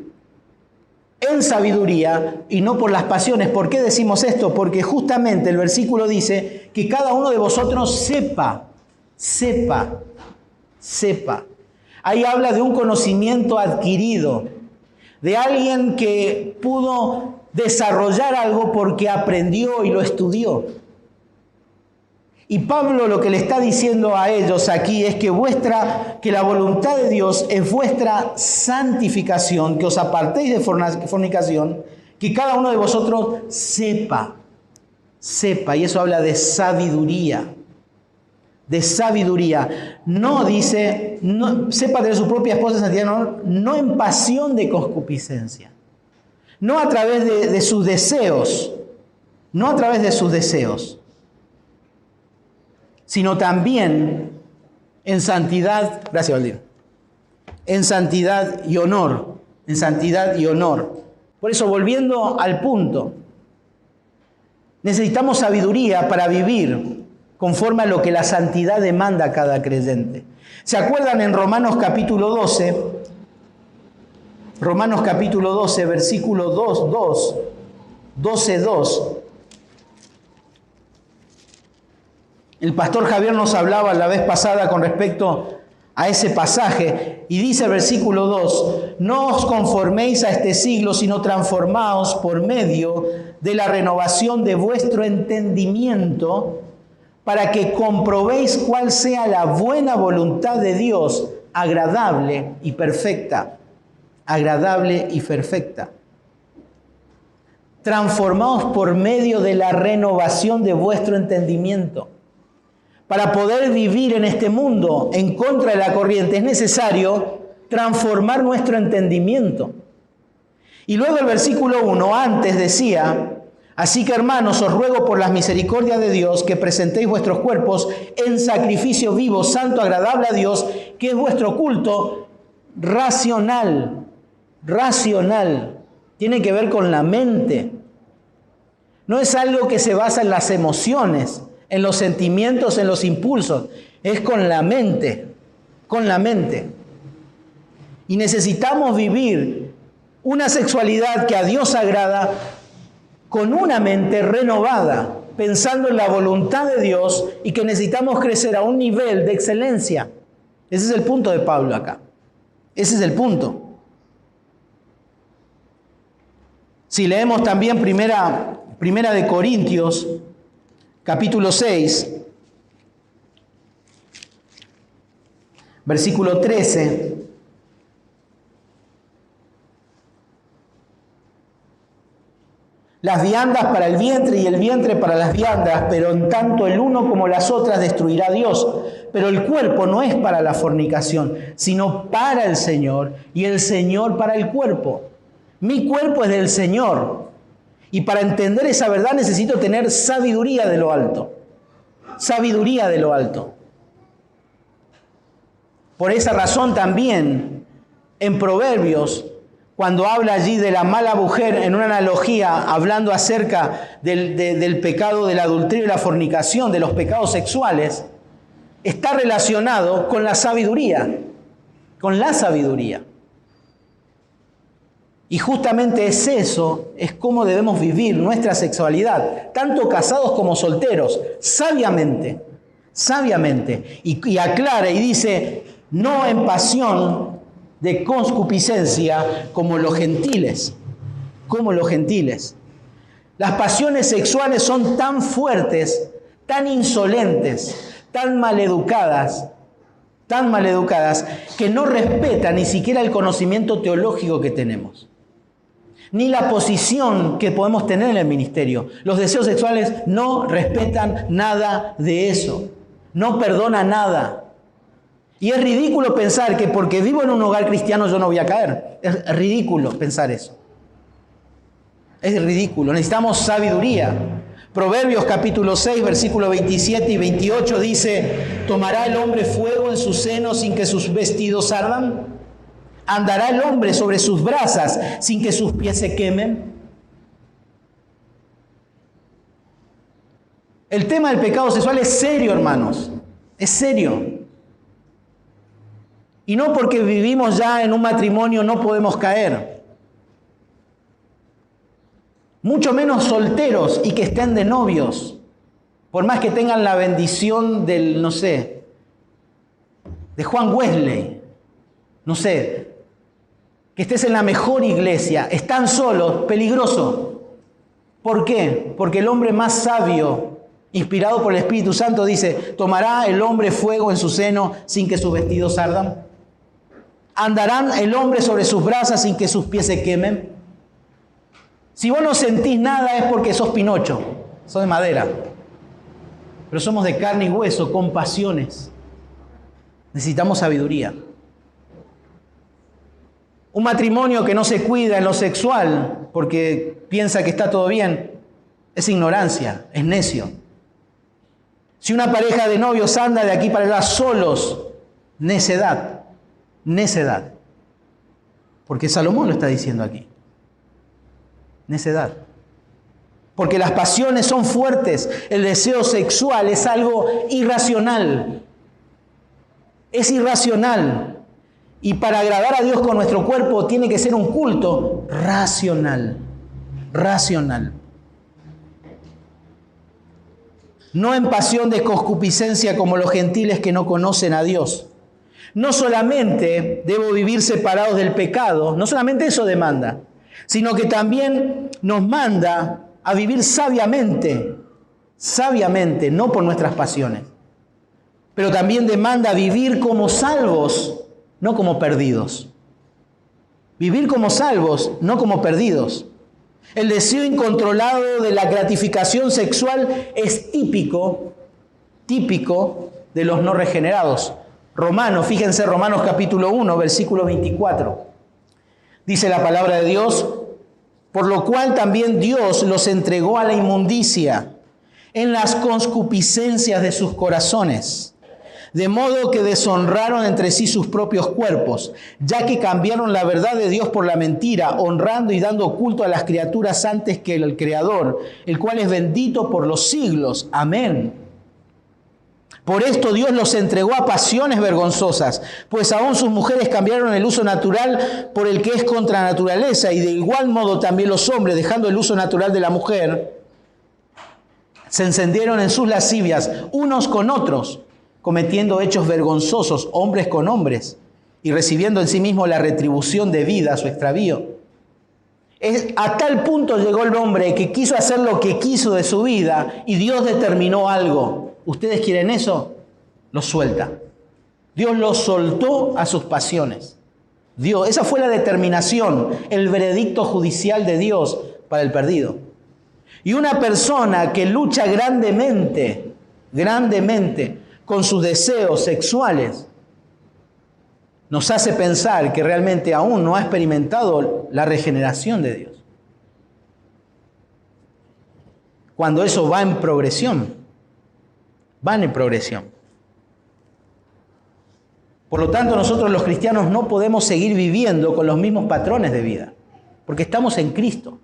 en sabiduría y no por las pasiones. ¿Por qué decimos esto? Porque justamente el versículo dice que cada uno de vosotros sepa. Ahí habla de un conocimiento adquirido, de alguien que pudo desarrollar algo porque aprendió y lo estudió. Y Pablo lo que le está diciendo a ellos aquí es que la voluntad de Dios es vuestra santificación, que os apartéis de fornicación, que cada uno de vosotros sepa, y eso habla de sabiduría. No dice, sepa tener su propia esposa en santidad, no en pasión de concupiscencia, no a través de sus deseos, sino también en santidad, gracias Valdir, en santidad y honor. Por eso, volviendo al punto, necesitamos sabiduría para vivir conforme a lo que la santidad demanda a cada creyente. ¿Se acuerdan en Romanos capítulo 12? Romanos capítulo 12, versículo 12:2. El pastor Javier nos hablaba la vez pasada con respecto a ese pasaje y dice el versículo 2, no os conforméis a este siglo, sino transformaos por medio de la renovación de vuestro entendimiento para que comprobéis cuál sea la buena voluntad de Dios, agradable y perfecta. Transformaos por medio de la renovación de vuestro entendimiento. Para poder vivir en este mundo en contra de la corriente es necesario transformar nuestro entendimiento. Y luego el versículo 1 antes decía, así que hermanos, os ruego por las misericordias de Dios que presentéis vuestros cuerpos en sacrificio vivo, santo, agradable a Dios, que es vuestro culto racional. Tiene que ver con la mente. No es algo que se basa en las emociones, en los sentimientos, en los impulsos. Es con la mente. Y necesitamos vivir una sexualidad que a Dios agrada con una mente renovada, pensando en la voluntad de Dios y que necesitamos crecer a un nivel de excelencia. Ese es el punto de Pablo acá. Ese es el punto. Si leemos también primera de Corintios, capítulo 6, versículo 13. Las viandas para el vientre y el vientre para las viandas, pero en tanto el uno como las otras destruirá Dios. Pero el cuerpo no es para la fornicación, sino para el Señor, y el Señor para el cuerpo. Mi cuerpo es del Señor, y para entender esa verdad necesito tener sabiduría de lo alto. Sabiduría de lo alto. Por esa razón también, en Proverbios, cuando habla allí de la mala mujer, en una analogía, hablando acerca del pecado del adulterio y la fornicación, de los pecados sexuales, está relacionado con la sabiduría, con la sabiduría. Y justamente es eso, es cómo debemos vivir nuestra sexualidad, tanto casados como solteros, sabiamente, sabiamente. Y aclara y dice, no en pasión de concupiscencia como los gentiles, como los gentiles. Las pasiones sexuales son tan fuertes, tan insolentes, tan maleducadas, que no respetan ni siquiera el conocimiento teológico que tenemos, ni la posición que podemos tener en el ministerio. Los deseos sexuales no respetan nada de eso, no perdona nada. Y es ridículo pensar que porque vivo en un hogar cristiano yo no voy a caer. Es ridículo pensar eso. Es ridículo. Necesitamos sabiduría. Proverbios capítulo 6, versículos 27 y 28 dice, ¿tomará el hombre fuego en su seno sin que sus vestidos ardan? ¿Andará el hombre sobre sus brasas sin que sus pies se quemen? El tema del pecado sexual es serio, hermanos. Es serio. Y no porque vivimos ya en un matrimonio no podemos caer. Mucho menos solteros y que estén de novios. Por más que tengan la bendición del, no sé, de Juan Wesley. No sé, que estés en la mejor iglesia. Están solos, peligroso. ¿Por qué? Porque el hombre más sabio, inspirado por el Espíritu Santo, dice, ¿tomará el hombre fuego en su seno sin que sus vestidos ardan? ¿Andarán el hombre sobre sus brasas sin que sus pies se quemen? Si vos no sentís nada es porque sos Pinocho, sos de madera. Pero somos de carne y hueso, con pasiones. Necesitamos sabiduría. Un matrimonio que no se cuida en lo sexual porque piensa que está todo bien, es ignorancia, es necio. Si una pareja de novios anda de aquí para allá solos, necedad. Necedad. Porque Salomón lo está diciendo aquí. Necedad. Porque las pasiones son fuertes. El deseo sexual es algo irracional. Es irracional. Y para agradar a Dios con nuestro cuerpo tiene que ser un culto racional. Racional. No en pasión de concupiscencia como los gentiles que no conocen a Dios. No solamente debo vivir separados del pecado, no solamente eso demanda, sino que también nos manda a vivir sabiamente, no por nuestras pasiones, pero también demanda vivir como salvos, no como perdidos. Vivir como salvos, no como perdidos. El deseo incontrolado de la gratificación sexual es típico de los no regenerados. Fíjense Romanos capítulo 1, versículo 24. Dice la palabra de Dios, por lo cual también Dios los entregó a la inmundicia en las concupiscencias de sus corazones, de modo que deshonraron entre sí sus propios cuerpos, ya que cambiaron la verdad de Dios por la mentira, honrando y dando culto a las criaturas antes que el Creador, el cual es bendito por los siglos. Amén. Por esto Dios los entregó a pasiones vergonzosas, pues aún sus mujeres cambiaron el uso natural por el que es contra la naturaleza, y de igual modo también los hombres, dejando el uso natural de la mujer, se encendieron en sus lascivias unos con otros, cometiendo hechos vergonzosos, hombres con hombres, y recibiendo en sí mismo la retribución debida a su extravío. A tal punto llegó el hombre que quiso hacer lo que quiso de su vida y Dios determinó algo. ¿Ustedes quieren eso? Lo suelta. Dios lo soltó a sus pasiones. Esa fue la determinación, el veredicto judicial de Dios para el perdido. Y una persona que lucha grandemente con sus deseos sexuales, nos hace pensar que realmente aún no ha experimentado la regeneración de Dios. Cuando eso va en progresión. Por lo tanto, nosotros los cristianos no podemos seguir viviendo con los mismos patrones de vida, porque estamos en Cristo.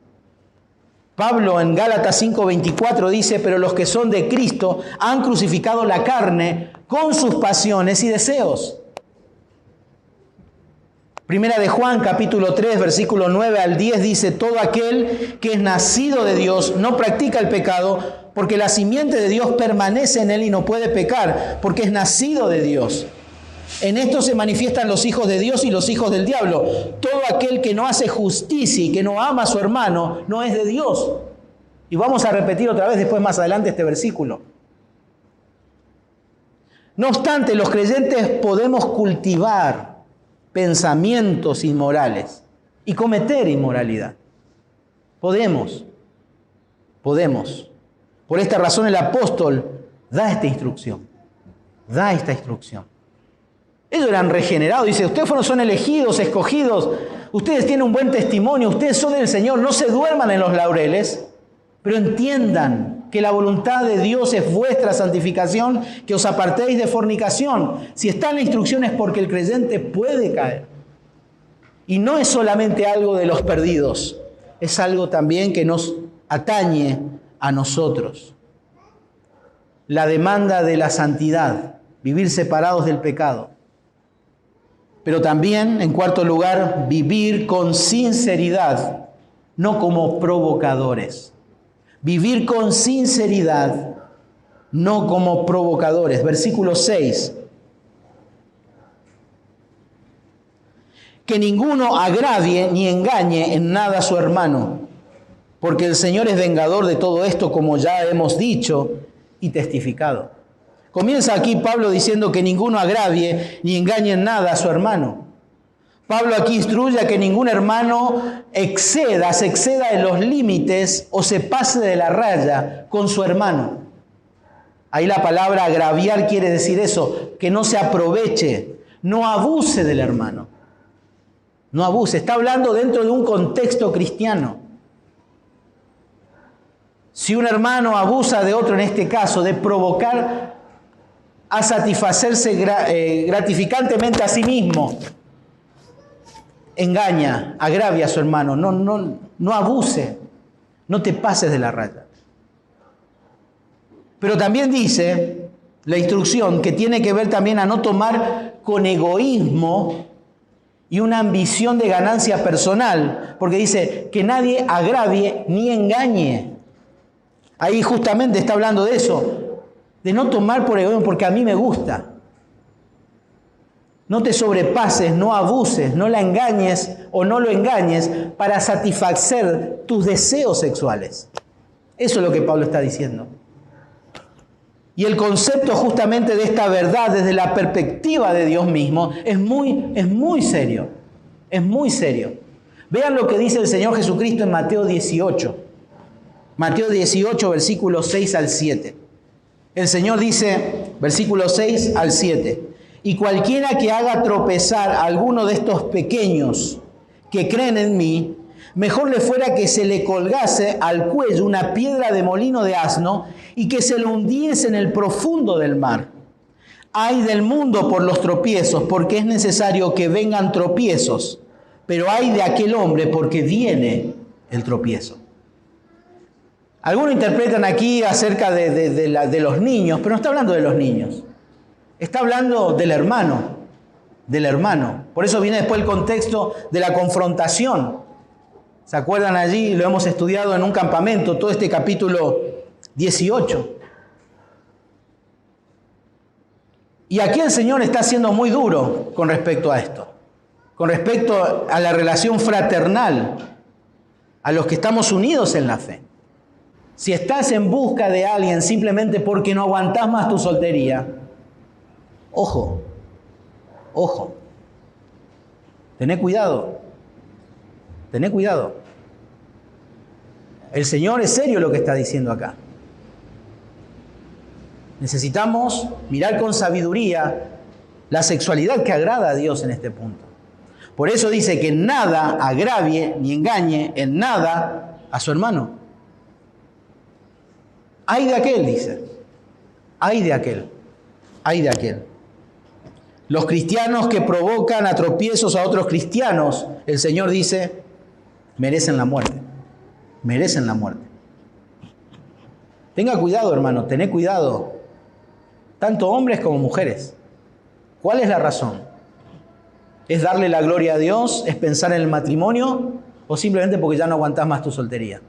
Pablo en Gálatas 5:24 dice, pero los que son de Cristo han crucificado la carne con sus pasiones y deseos. Primera de Juan, capítulo 3, versículo 9 al 10 dice, todo aquel que es nacido de Dios no practica el pecado, porque la simiente de Dios permanece en él y no puede pecar, porque es nacido de Dios. En esto se manifiestan los hijos de Dios y los hijos del diablo. Todo aquel que no hace justicia y que no ama a su hermano no es de Dios. Y vamos a repetir otra vez después más adelante este versículo. No obstante, los creyentes podemos cultivar pensamientos inmorales y cometer inmoralidad. Podemos. Por esta razón el apóstol da esta instrucción. Ellos eran regenerados. Dice, ustedes son elegidos, escogidos. Ustedes tienen un buen testimonio. Ustedes son del Señor. No se duerman en los laureles. Pero entiendan que la voluntad de Dios es vuestra santificación, que os apartéis de fornicación. Si está en la instrucción es porque el creyente puede caer. Y no es solamente algo de los perdidos. Es algo también que nos atañe a nosotros. La demanda de la santidad. Vivir separados del pecado. Pero también, en cuarto lugar, vivir con sinceridad, no como provocadores. Vivir con sinceridad, no como provocadores. Versículo 6. Que ninguno agravie ni engañe en nada a su hermano, porque el Señor es vengador de todo esto, como ya hemos dicho y testificado. Comienza aquí Pablo diciendo que ninguno agravie ni engañe en nada a su hermano. Pablo aquí instruye a que ningún hermano se exceda de los límites o se pase de la raya con su hermano. Ahí la palabra agraviar quiere decir eso, que no se aproveche, no abuse del hermano. No abuse, está hablando dentro de un contexto cristiano. Si un hermano abusa de otro, en este caso, de provocar a satisfacerse gratificantemente a sí mismo, engaña, agravia a su hermano, no abuse, no te pases de la raya. Pero también dice la instrucción que tiene que ver también a no tomar con egoísmo y una ambición de ganancia personal, porque dice que nadie agravie ni engañe. Ahí justamente está hablando de eso, de no tomar por egoísmo porque a mí me gusta. No te sobrepases, no abuses, no la engañes o no lo engañes para satisfacer tus deseos sexuales. Eso es lo que Pablo está diciendo. Y el concepto justamente de esta verdad desde la perspectiva de Dios mismo es muy serio. Es muy serio. Vean lo que dice el Señor Jesucristo en Mateo 18. Mateo 18, versículos 6 al 7. El Señor dice, versículos 6 al 7. Y cualquiera que haga tropezar a alguno de estos pequeños que creen en mí, mejor le fuera que se le colgase al cuello una piedra de molino de asno y que se lo hundiese en el profundo del mar. Ay del mundo por los tropiezos, porque es necesario que vengan tropiezos, pero ay de aquel hombre porque viene el tropiezo. Algunos interpretan aquí acerca de los niños, pero no está hablando de los niños. Está hablando del hermano. Por eso viene después el contexto de la confrontación. ¿Se acuerdan allí? Lo hemos estudiado en un campamento, todo este capítulo 18. Y aquí el Señor está siendo muy duro con respecto a esto, con respecto a la relación fraternal, a los que estamos unidos en la fe. Si estás en busca de alguien simplemente porque no aguantás más tu soltería, ojo, ojo, tené cuidado, tené cuidado. El Señor es serio lo que está diciendo acá. Necesitamos mirar con sabiduría la sexualidad que agrada a Dios en este punto. Por eso dice que nada agravie ni engañe en nada a su hermano. Ay de aquel, dice. Ay de aquel. Ay de aquel. Los cristianos que provocan a tropiezos a otros cristianos, el Señor dice, merecen la muerte. Merecen la muerte. Tenga cuidado, hermano, tené cuidado. Tanto hombres como mujeres. ¿Cuál es la razón? ¿Es darle la gloria a Dios? ¿Es pensar en el matrimonio? ¿O simplemente porque ya no aguantás más tu soltería?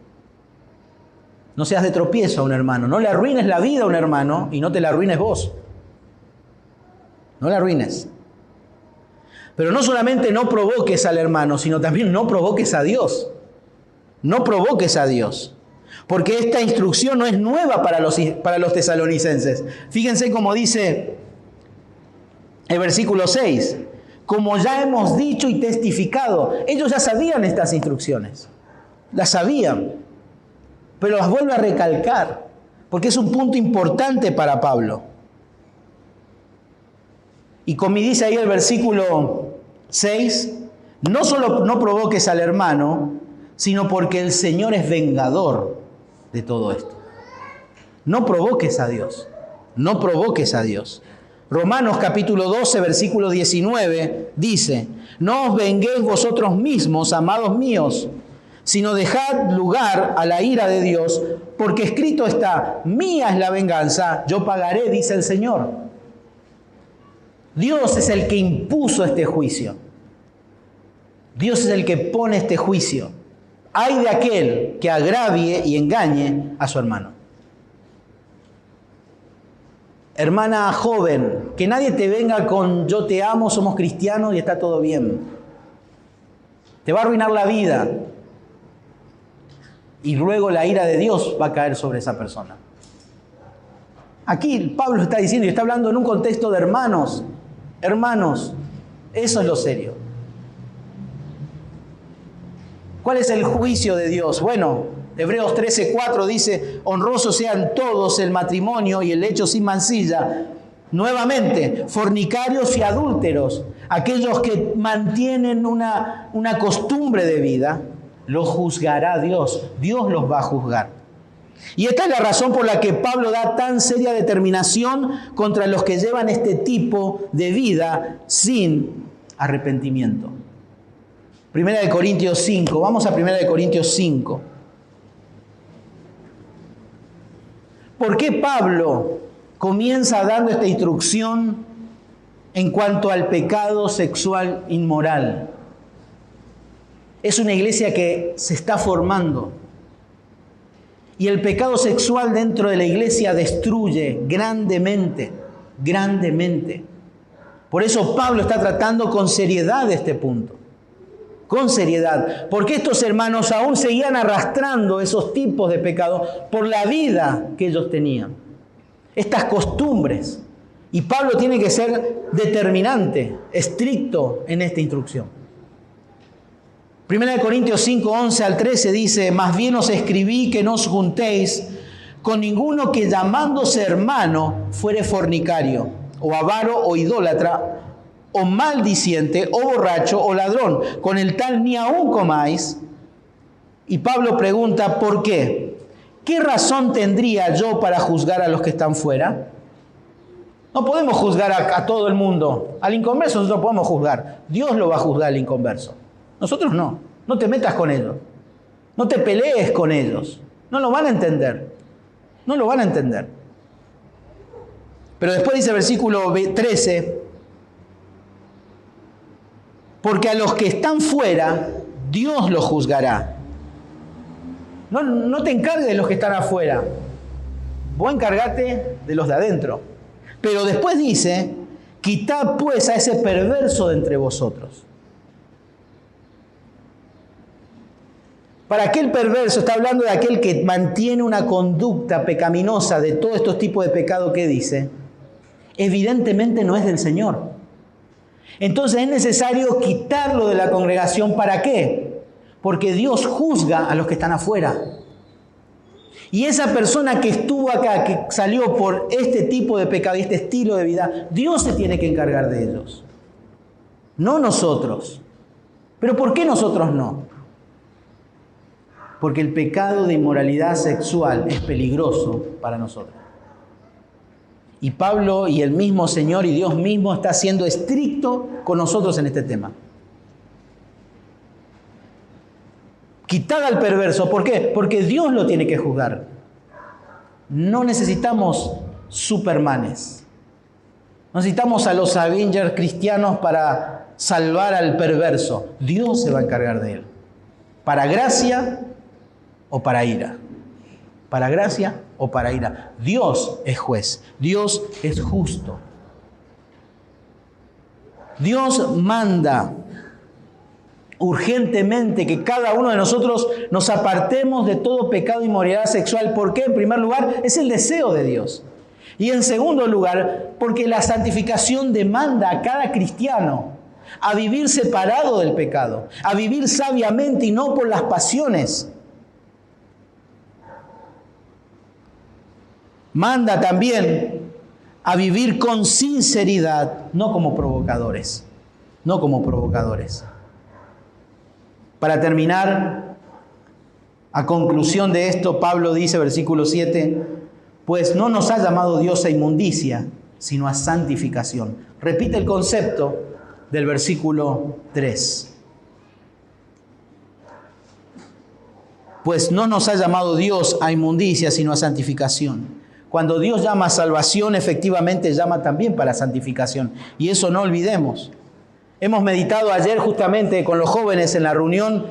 No seas de tropiezo a un hermano. No le arruines la vida a un hermano y no te la arruines vos. No la arruines. Pero no solamente no provoques al hermano, sino también no provoques a Dios. No provoques a Dios. Porque esta instrucción no es nueva para los tesalonicenses. Fíjense cómo dice el versículo 6. Como ya hemos dicho y testificado. Ellos ya sabían estas instrucciones. Las sabían. Pero las vuelve a recalcar. Porque es un punto importante para Pablo. Y como dice ahí el versículo 6. No solo no provoques al hermano, sino porque el Señor es vengador de todo esto. No provoques a Dios. No provoques a Dios. Romanos capítulo 12, versículo 19 dice: no os venguéis vosotros mismos, amados míos, sino dejad lugar a la ira de Dios, porque escrito está: mía es la venganza, yo pagaré, dice el Señor. Dios es el que impuso este juicio. Dios es el que pone este juicio. Ay de aquel que agravie y engañe a su hermano. Hermana joven, que nadie te venga con yo te amo, somos cristianos y está todo bien. Te va a arruinar la vida. Y luego la ira de Dios va a caer sobre esa persona. Aquí Pablo está diciendo, y está hablando en un contexto de hermanos. Hermanos, eso es lo serio. ¿Cuál es el juicio de Dios? Bueno, Hebreos 13:4 dice: honrosos sean todos el matrimonio y el lecho sin mancilla. Nuevamente, fornicarios y adúlteros, aquellos que mantienen una costumbre de vida, los juzgará Dios. Dios los va a juzgar. Y esta es la razón por la que Pablo da tan seria determinación contra los que llevan este tipo de vida sin arrepentimiento. Primera de Corintios 5. Vamos a Primera de Corintios 5. ¿Por qué Pablo comienza dando esta instrucción en cuanto al pecado sexual inmoral? Es una iglesia que se está formando. Y el pecado sexual dentro de la iglesia destruye grandemente, grandemente. Por eso Pablo está tratando con seriedad este punto. Con seriedad, porque estos hermanos aún seguían arrastrando esos tipos de pecado por la vida que ellos tenían, estas costumbres. Y Pablo tiene que ser determinante, estricto en esta instrucción. Primera de Corintios 5, 11 al 13 dice: más bien os escribí que no os juntéis con ninguno que llamándose hermano fuere fornicario, o avaro, o idólatra, o maldiciente, o borracho, o ladrón. Con el tal ni aún comáis. Y Pablo pregunta: ¿por qué? ¿Qué razón tendría yo para juzgar a los que están fuera? No podemos juzgar a todo el mundo. Al inconverso nosotros podemos juzgar. Dios lo va a juzgar al inconverso. Nosotros no. No te metas con ellos. No te pelees con ellos. No lo van a entender. No lo van a entender. Pero después dice el versículo 13: porque a los que están fuera, Dios los juzgará. No te encargues de los que están afuera. Vos encargate de los de adentro. Pero después dice Quitad pues a ese perverso de entre vosotros. Para aquel perverso, está hablando de aquel que mantiene una conducta pecaminosa de todos estos tipos de pecado que dice, evidentemente no es del Señor. Entonces es necesario quitarlo de la congregación. ¿Para qué? Porque Dios juzga a los que están afuera. Y esa persona que estuvo acá, que salió por este tipo de pecado y este estilo de vida, Dios se tiene que encargar de ellos. No nosotros. ¿Pero por qué nosotros no? Porque el pecado de inmoralidad sexual es peligroso para nosotros. Y Pablo y el mismo Señor y Dios mismo está siendo estricto con nosotros en este tema. Quitad al perverso. ¿Por qué? Porque Dios lo tiene que juzgar. No necesitamos supermanes. No necesitamos a los Avengers cristianos para salvar al perverso. Dios se va a encargar de él. Para gracia o para ira. Para gracia o para ira. Dios es juez. Dios es justo. Dios manda urgentemente que cada uno de nosotros nos apartemos de todo pecado y inmoralidad sexual. ¿Por qué? En primer lugar, es el deseo de Dios. Y en segundo lugar, porque la santificación demanda a cada cristiano a vivir separado del pecado, a vivir sabiamente y no por las pasiones. Manda también a vivir con sinceridad, no como provocadores, no como provocadores. Para terminar, a conclusión de esto, Pablo dice, versículo 7, pues no nos ha llamado Dios a inmundicia, sino a santificación. Repite el concepto del versículo 3. Pues no nos ha llamado Dios a inmundicia, sino a santificación. Cuando Dios llama a salvación, efectivamente llama también para santificación. Y eso no olvidemos. Hemos meditado ayer justamente con los jóvenes en la reunión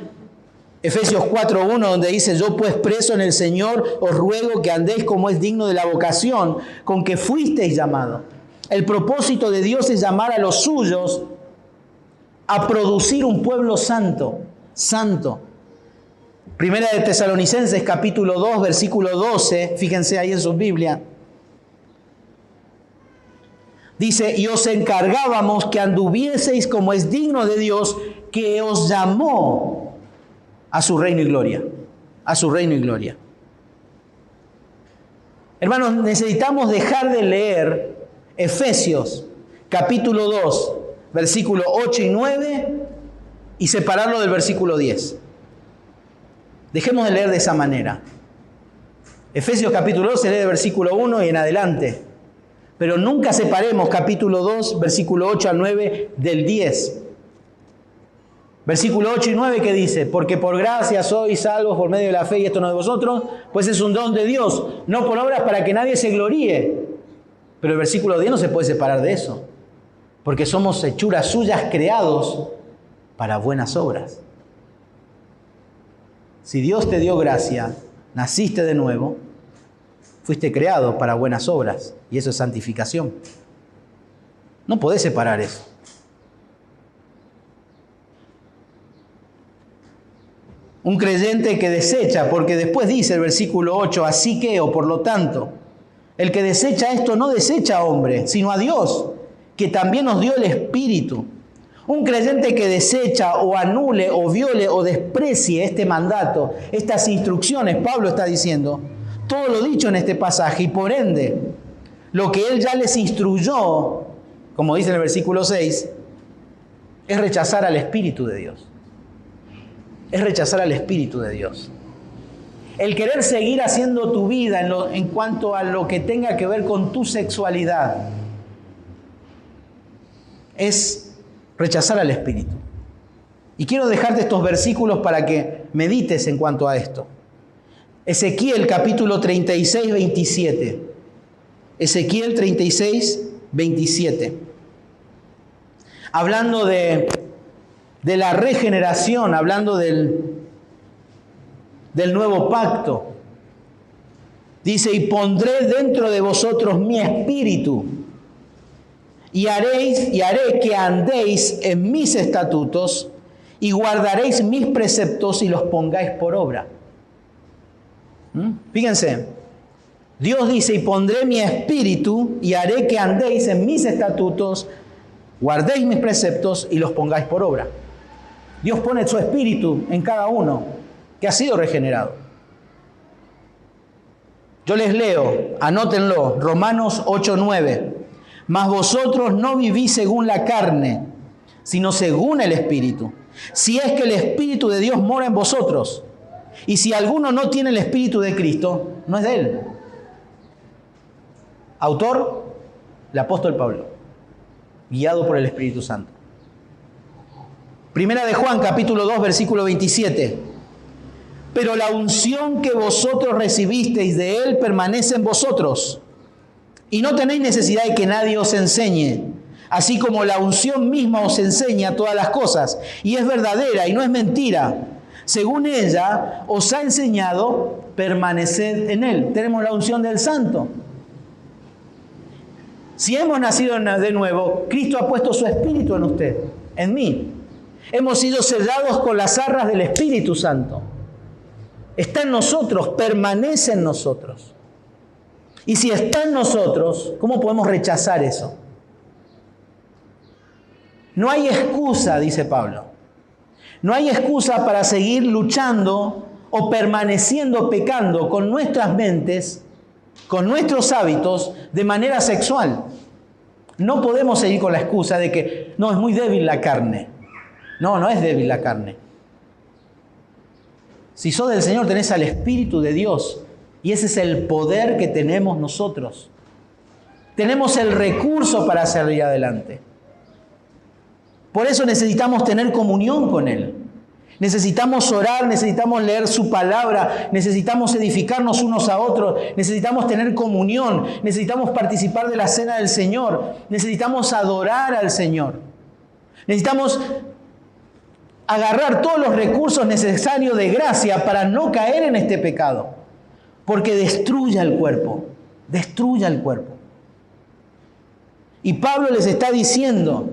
Efesios 4:1, donde dice, yo pues preso en el Señor os ruego que andéis como es digno de la vocación con que fuisteis llamados. El propósito de Dios es llamar a los suyos a producir un pueblo santo, santo. Primera de Tesalonicenses capítulo 2, versículo 12, fíjense ahí en su Biblia. Dice, y os encargábamos que anduvieseis como es digno de Dios, que os llamó a su reino y gloria. A su reino y gloria. Hermanos, necesitamos dejar de leer Efesios capítulo 2, versículo 8 y 9 y separarlo del versículo 10. Dejemos de leer de esa manera. Efesios capítulo 2 se lee de versículo 1 y en adelante. Pero nunca separemos capítulo 2, versículo 8 al 9 del 10. Versículo 8 y 9 que dice, porque por gracia sois salvos por medio de la fe y esto no de vosotros, pues es un don de Dios, no por obras para que nadie se gloríe. Pero el versículo 10 no se puede separar de eso, porque somos hechuras suyas creados para buenas obras. Si Dios te dio gracia, naciste de nuevo, fuiste creado para buenas obras, y eso es santificación. No podés separar eso. Un creyente que desecha, porque después dice el versículo 8, así que, o por lo tanto, el que desecha esto no desecha a hombre, sino a Dios, que también nos dio el Espíritu. Un creyente que desecha o anule o viole o desprecie este mandato, estas instrucciones, Pablo está diciendo, todo lo dicho en este pasaje, y por ende, lo que él ya les instruyó, como dice en el versículo 6, es rechazar al Espíritu de Dios. Es rechazar al Espíritu de Dios. El querer seguir haciendo tu vida en cuanto a lo que tenga que ver con tu sexualidad es rechazar al Espíritu. Y quiero dejarte estos versículos para que medites en cuanto a esto. Ezequiel capítulo 36, 27. Ezequiel 36, 27. Hablando de la regeneración, hablando del nuevo pacto. Dice, y pondré dentro de vosotros mi espíritu, y haré que andéis en mis estatutos y guardaréis mis preceptos y los pongáis por obra. Fíjense, Dios dice, y pondré mi espíritu y haré que andéis en mis estatutos, guardéis mis preceptos y los pongáis por obra. Dios pone su espíritu en cada uno que ha sido regenerado. Yo les leo, anótenlo, Romanos 8:9. Mas vosotros no vivís según la carne, sino según el Espíritu. Si es que el Espíritu de Dios mora en vosotros. Y si alguno no tiene el Espíritu de Cristo, no es de él. Autor, el apóstol Pablo, guiado por el Espíritu Santo. Primera de Juan, capítulo 2, versículo 27. Pero la unción que vosotros recibisteis de él permanece en vosotros. Y no tenéis necesidad de que nadie os enseñe, así como la unción misma os enseña todas las cosas, y es verdadera y no es mentira. Según ella os ha enseñado, permaneced en él. Tenemos la unción del Santo. Si hemos nacido de nuevo, Cristo ha puesto su Espíritu en usted, en mí. Hemos sido sellados con las arras del Espíritu Santo. Está en nosotros, permanece en nosotros. Y si está en nosotros, ¿cómo podemos rechazar eso? No hay excusa, dice Pablo. No hay excusa para seguir luchando o permaneciendo pecando con nuestras mentes, con nuestros hábitos, de manera sexual. No podemos seguir con la excusa de que no, es muy débil la carne. No, no es débil la carne. Si sos del Señor, tenés al Espíritu de Dios. Y ese es el poder que tenemos nosotros. Tenemos el recurso para salir adelante. Por eso necesitamos tener comunión con Él. Necesitamos orar, necesitamos leer su palabra, necesitamos edificarnos unos a otros, necesitamos tener comunión, necesitamos participar de la cena del Señor, necesitamos adorar al Señor. Necesitamos agarrar todos los recursos necesarios de gracia para no caer en este pecado. Porque destruye el cuerpo, destruye el cuerpo. Y Pablo les está diciendo,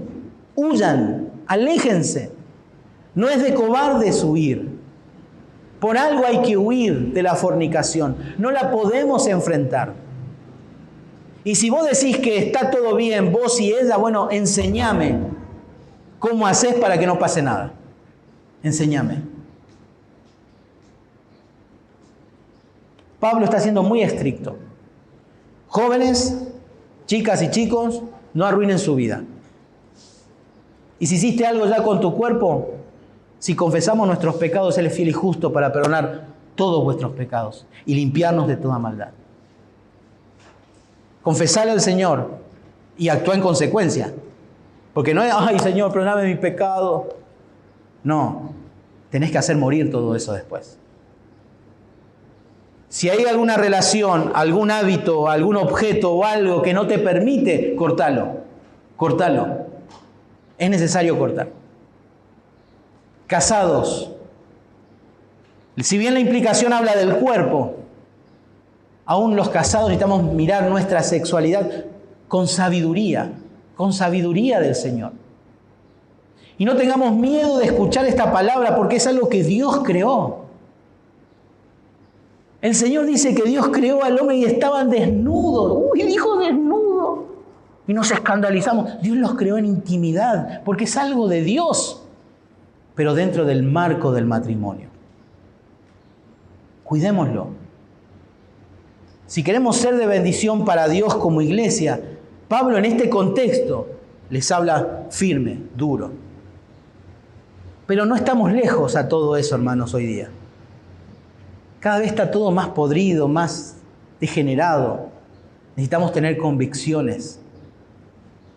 huyan, aléjense. No es de cobardes huir. Por algo hay que huir de la fornicación. No la podemos enfrentar. Y si vos decís que está todo bien, vos y ella, bueno, enséñame cómo haces para que no pase nada. Enséñame. Pablo está siendo muy estricto. Jóvenes, chicas y chicos, no arruinen su vida. Y si hiciste algo ya con tu cuerpo, si confesamos nuestros pecados, Él es fiel y justo para perdonar todos vuestros pecados y limpiarnos de toda maldad. Confesale al Señor y actúa en consecuencia. Porque no es, ay Señor, perdóname mi pecado. No, tenés que hacer morir todo eso después. Si hay alguna relación, algún hábito, algún objeto o algo que no te permite, cortalo. Cortalo. Es necesario cortar. Casados. Si bien la implicación habla del cuerpo, aún los casados necesitamos mirar nuestra sexualidad con sabiduría del Señor. Y no tengamos miedo de escuchar esta palabra porque es algo que Dios creó. El Señor dice que Dios creó al hombre y estaban desnudos. Uy, dijo desnudo. Y nos escandalizamos. Dios los creó en intimidad porque es algo de Dios, pero dentro del marco del matrimonio. Cuidémoslo. Si queremos ser de bendición para Dios como iglesia, Pablo en este contexto les habla firme, duro. Pero no estamos lejos a todo eso, hermanos, hoy día. Cada vez está todo más podrido, más degenerado. Necesitamos tener convicciones,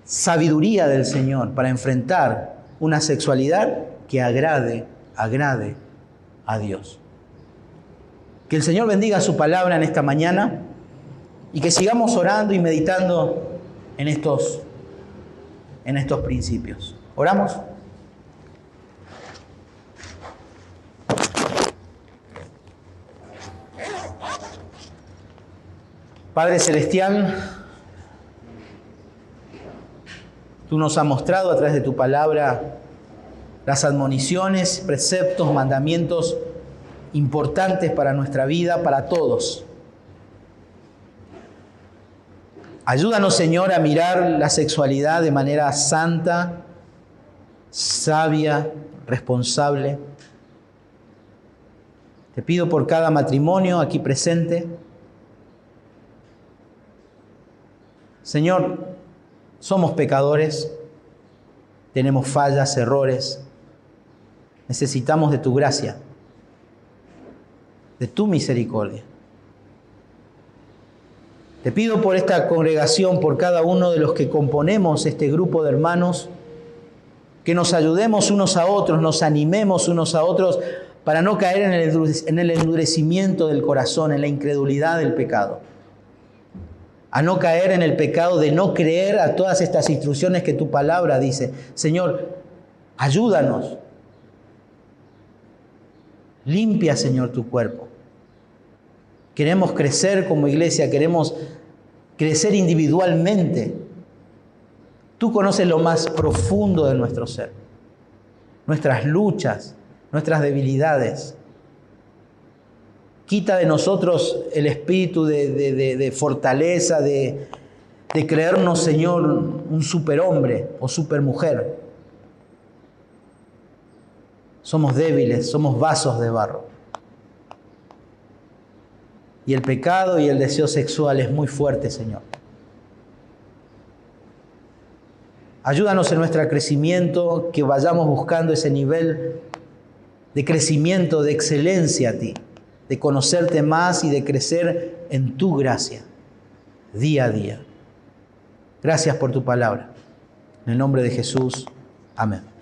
sabiduría del Señor para enfrentar una sexualidad que agrade a Dios. Que el Señor bendiga su palabra en esta mañana y que sigamos orando y meditando en estos principios. ¿Oramos? Padre Celestial, Tú nos has mostrado a través de tu palabra las admoniciones, preceptos, mandamientos importantes para nuestra vida, para todos. Ayúdanos, Señor, a mirar la sexualidad de manera santa, sabia, responsable. Te pido por cada matrimonio aquí presente. Señor, somos pecadores, tenemos fallas, errores. Necesitamos de tu gracia, de tu misericordia. Te pido por esta congregación, por cada uno de los que componemos este grupo de hermanos, que nos ayudemos unos a otros, nos animemos unos a otros para no caer en el endurecimiento del corazón, en la incredulidad del pecado. A no caer en el pecado de no creer a todas estas instrucciones que tu palabra dice. Señor, ayúdanos. Limpia, Señor, tu cuerpo. Queremos crecer como iglesia, queremos crecer individualmente. Tú conoces lo más profundo de nuestro ser, nuestras luchas, nuestras debilidades. Quita de nosotros el espíritu de fortaleza, de creernos, Señor, un superhombre o supermujer. Somos débiles, somos vasos de barro. Y el pecado y el deseo sexual es muy fuerte, Señor. Ayúdanos en nuestro crecimiento, que vayamos buscando ese nivel de crecimiento, de excelencia a ti, de conocerte más y de crecer en tu gracia, día a día. Gracias por tu palabra. En el nombre de Jesús, amén.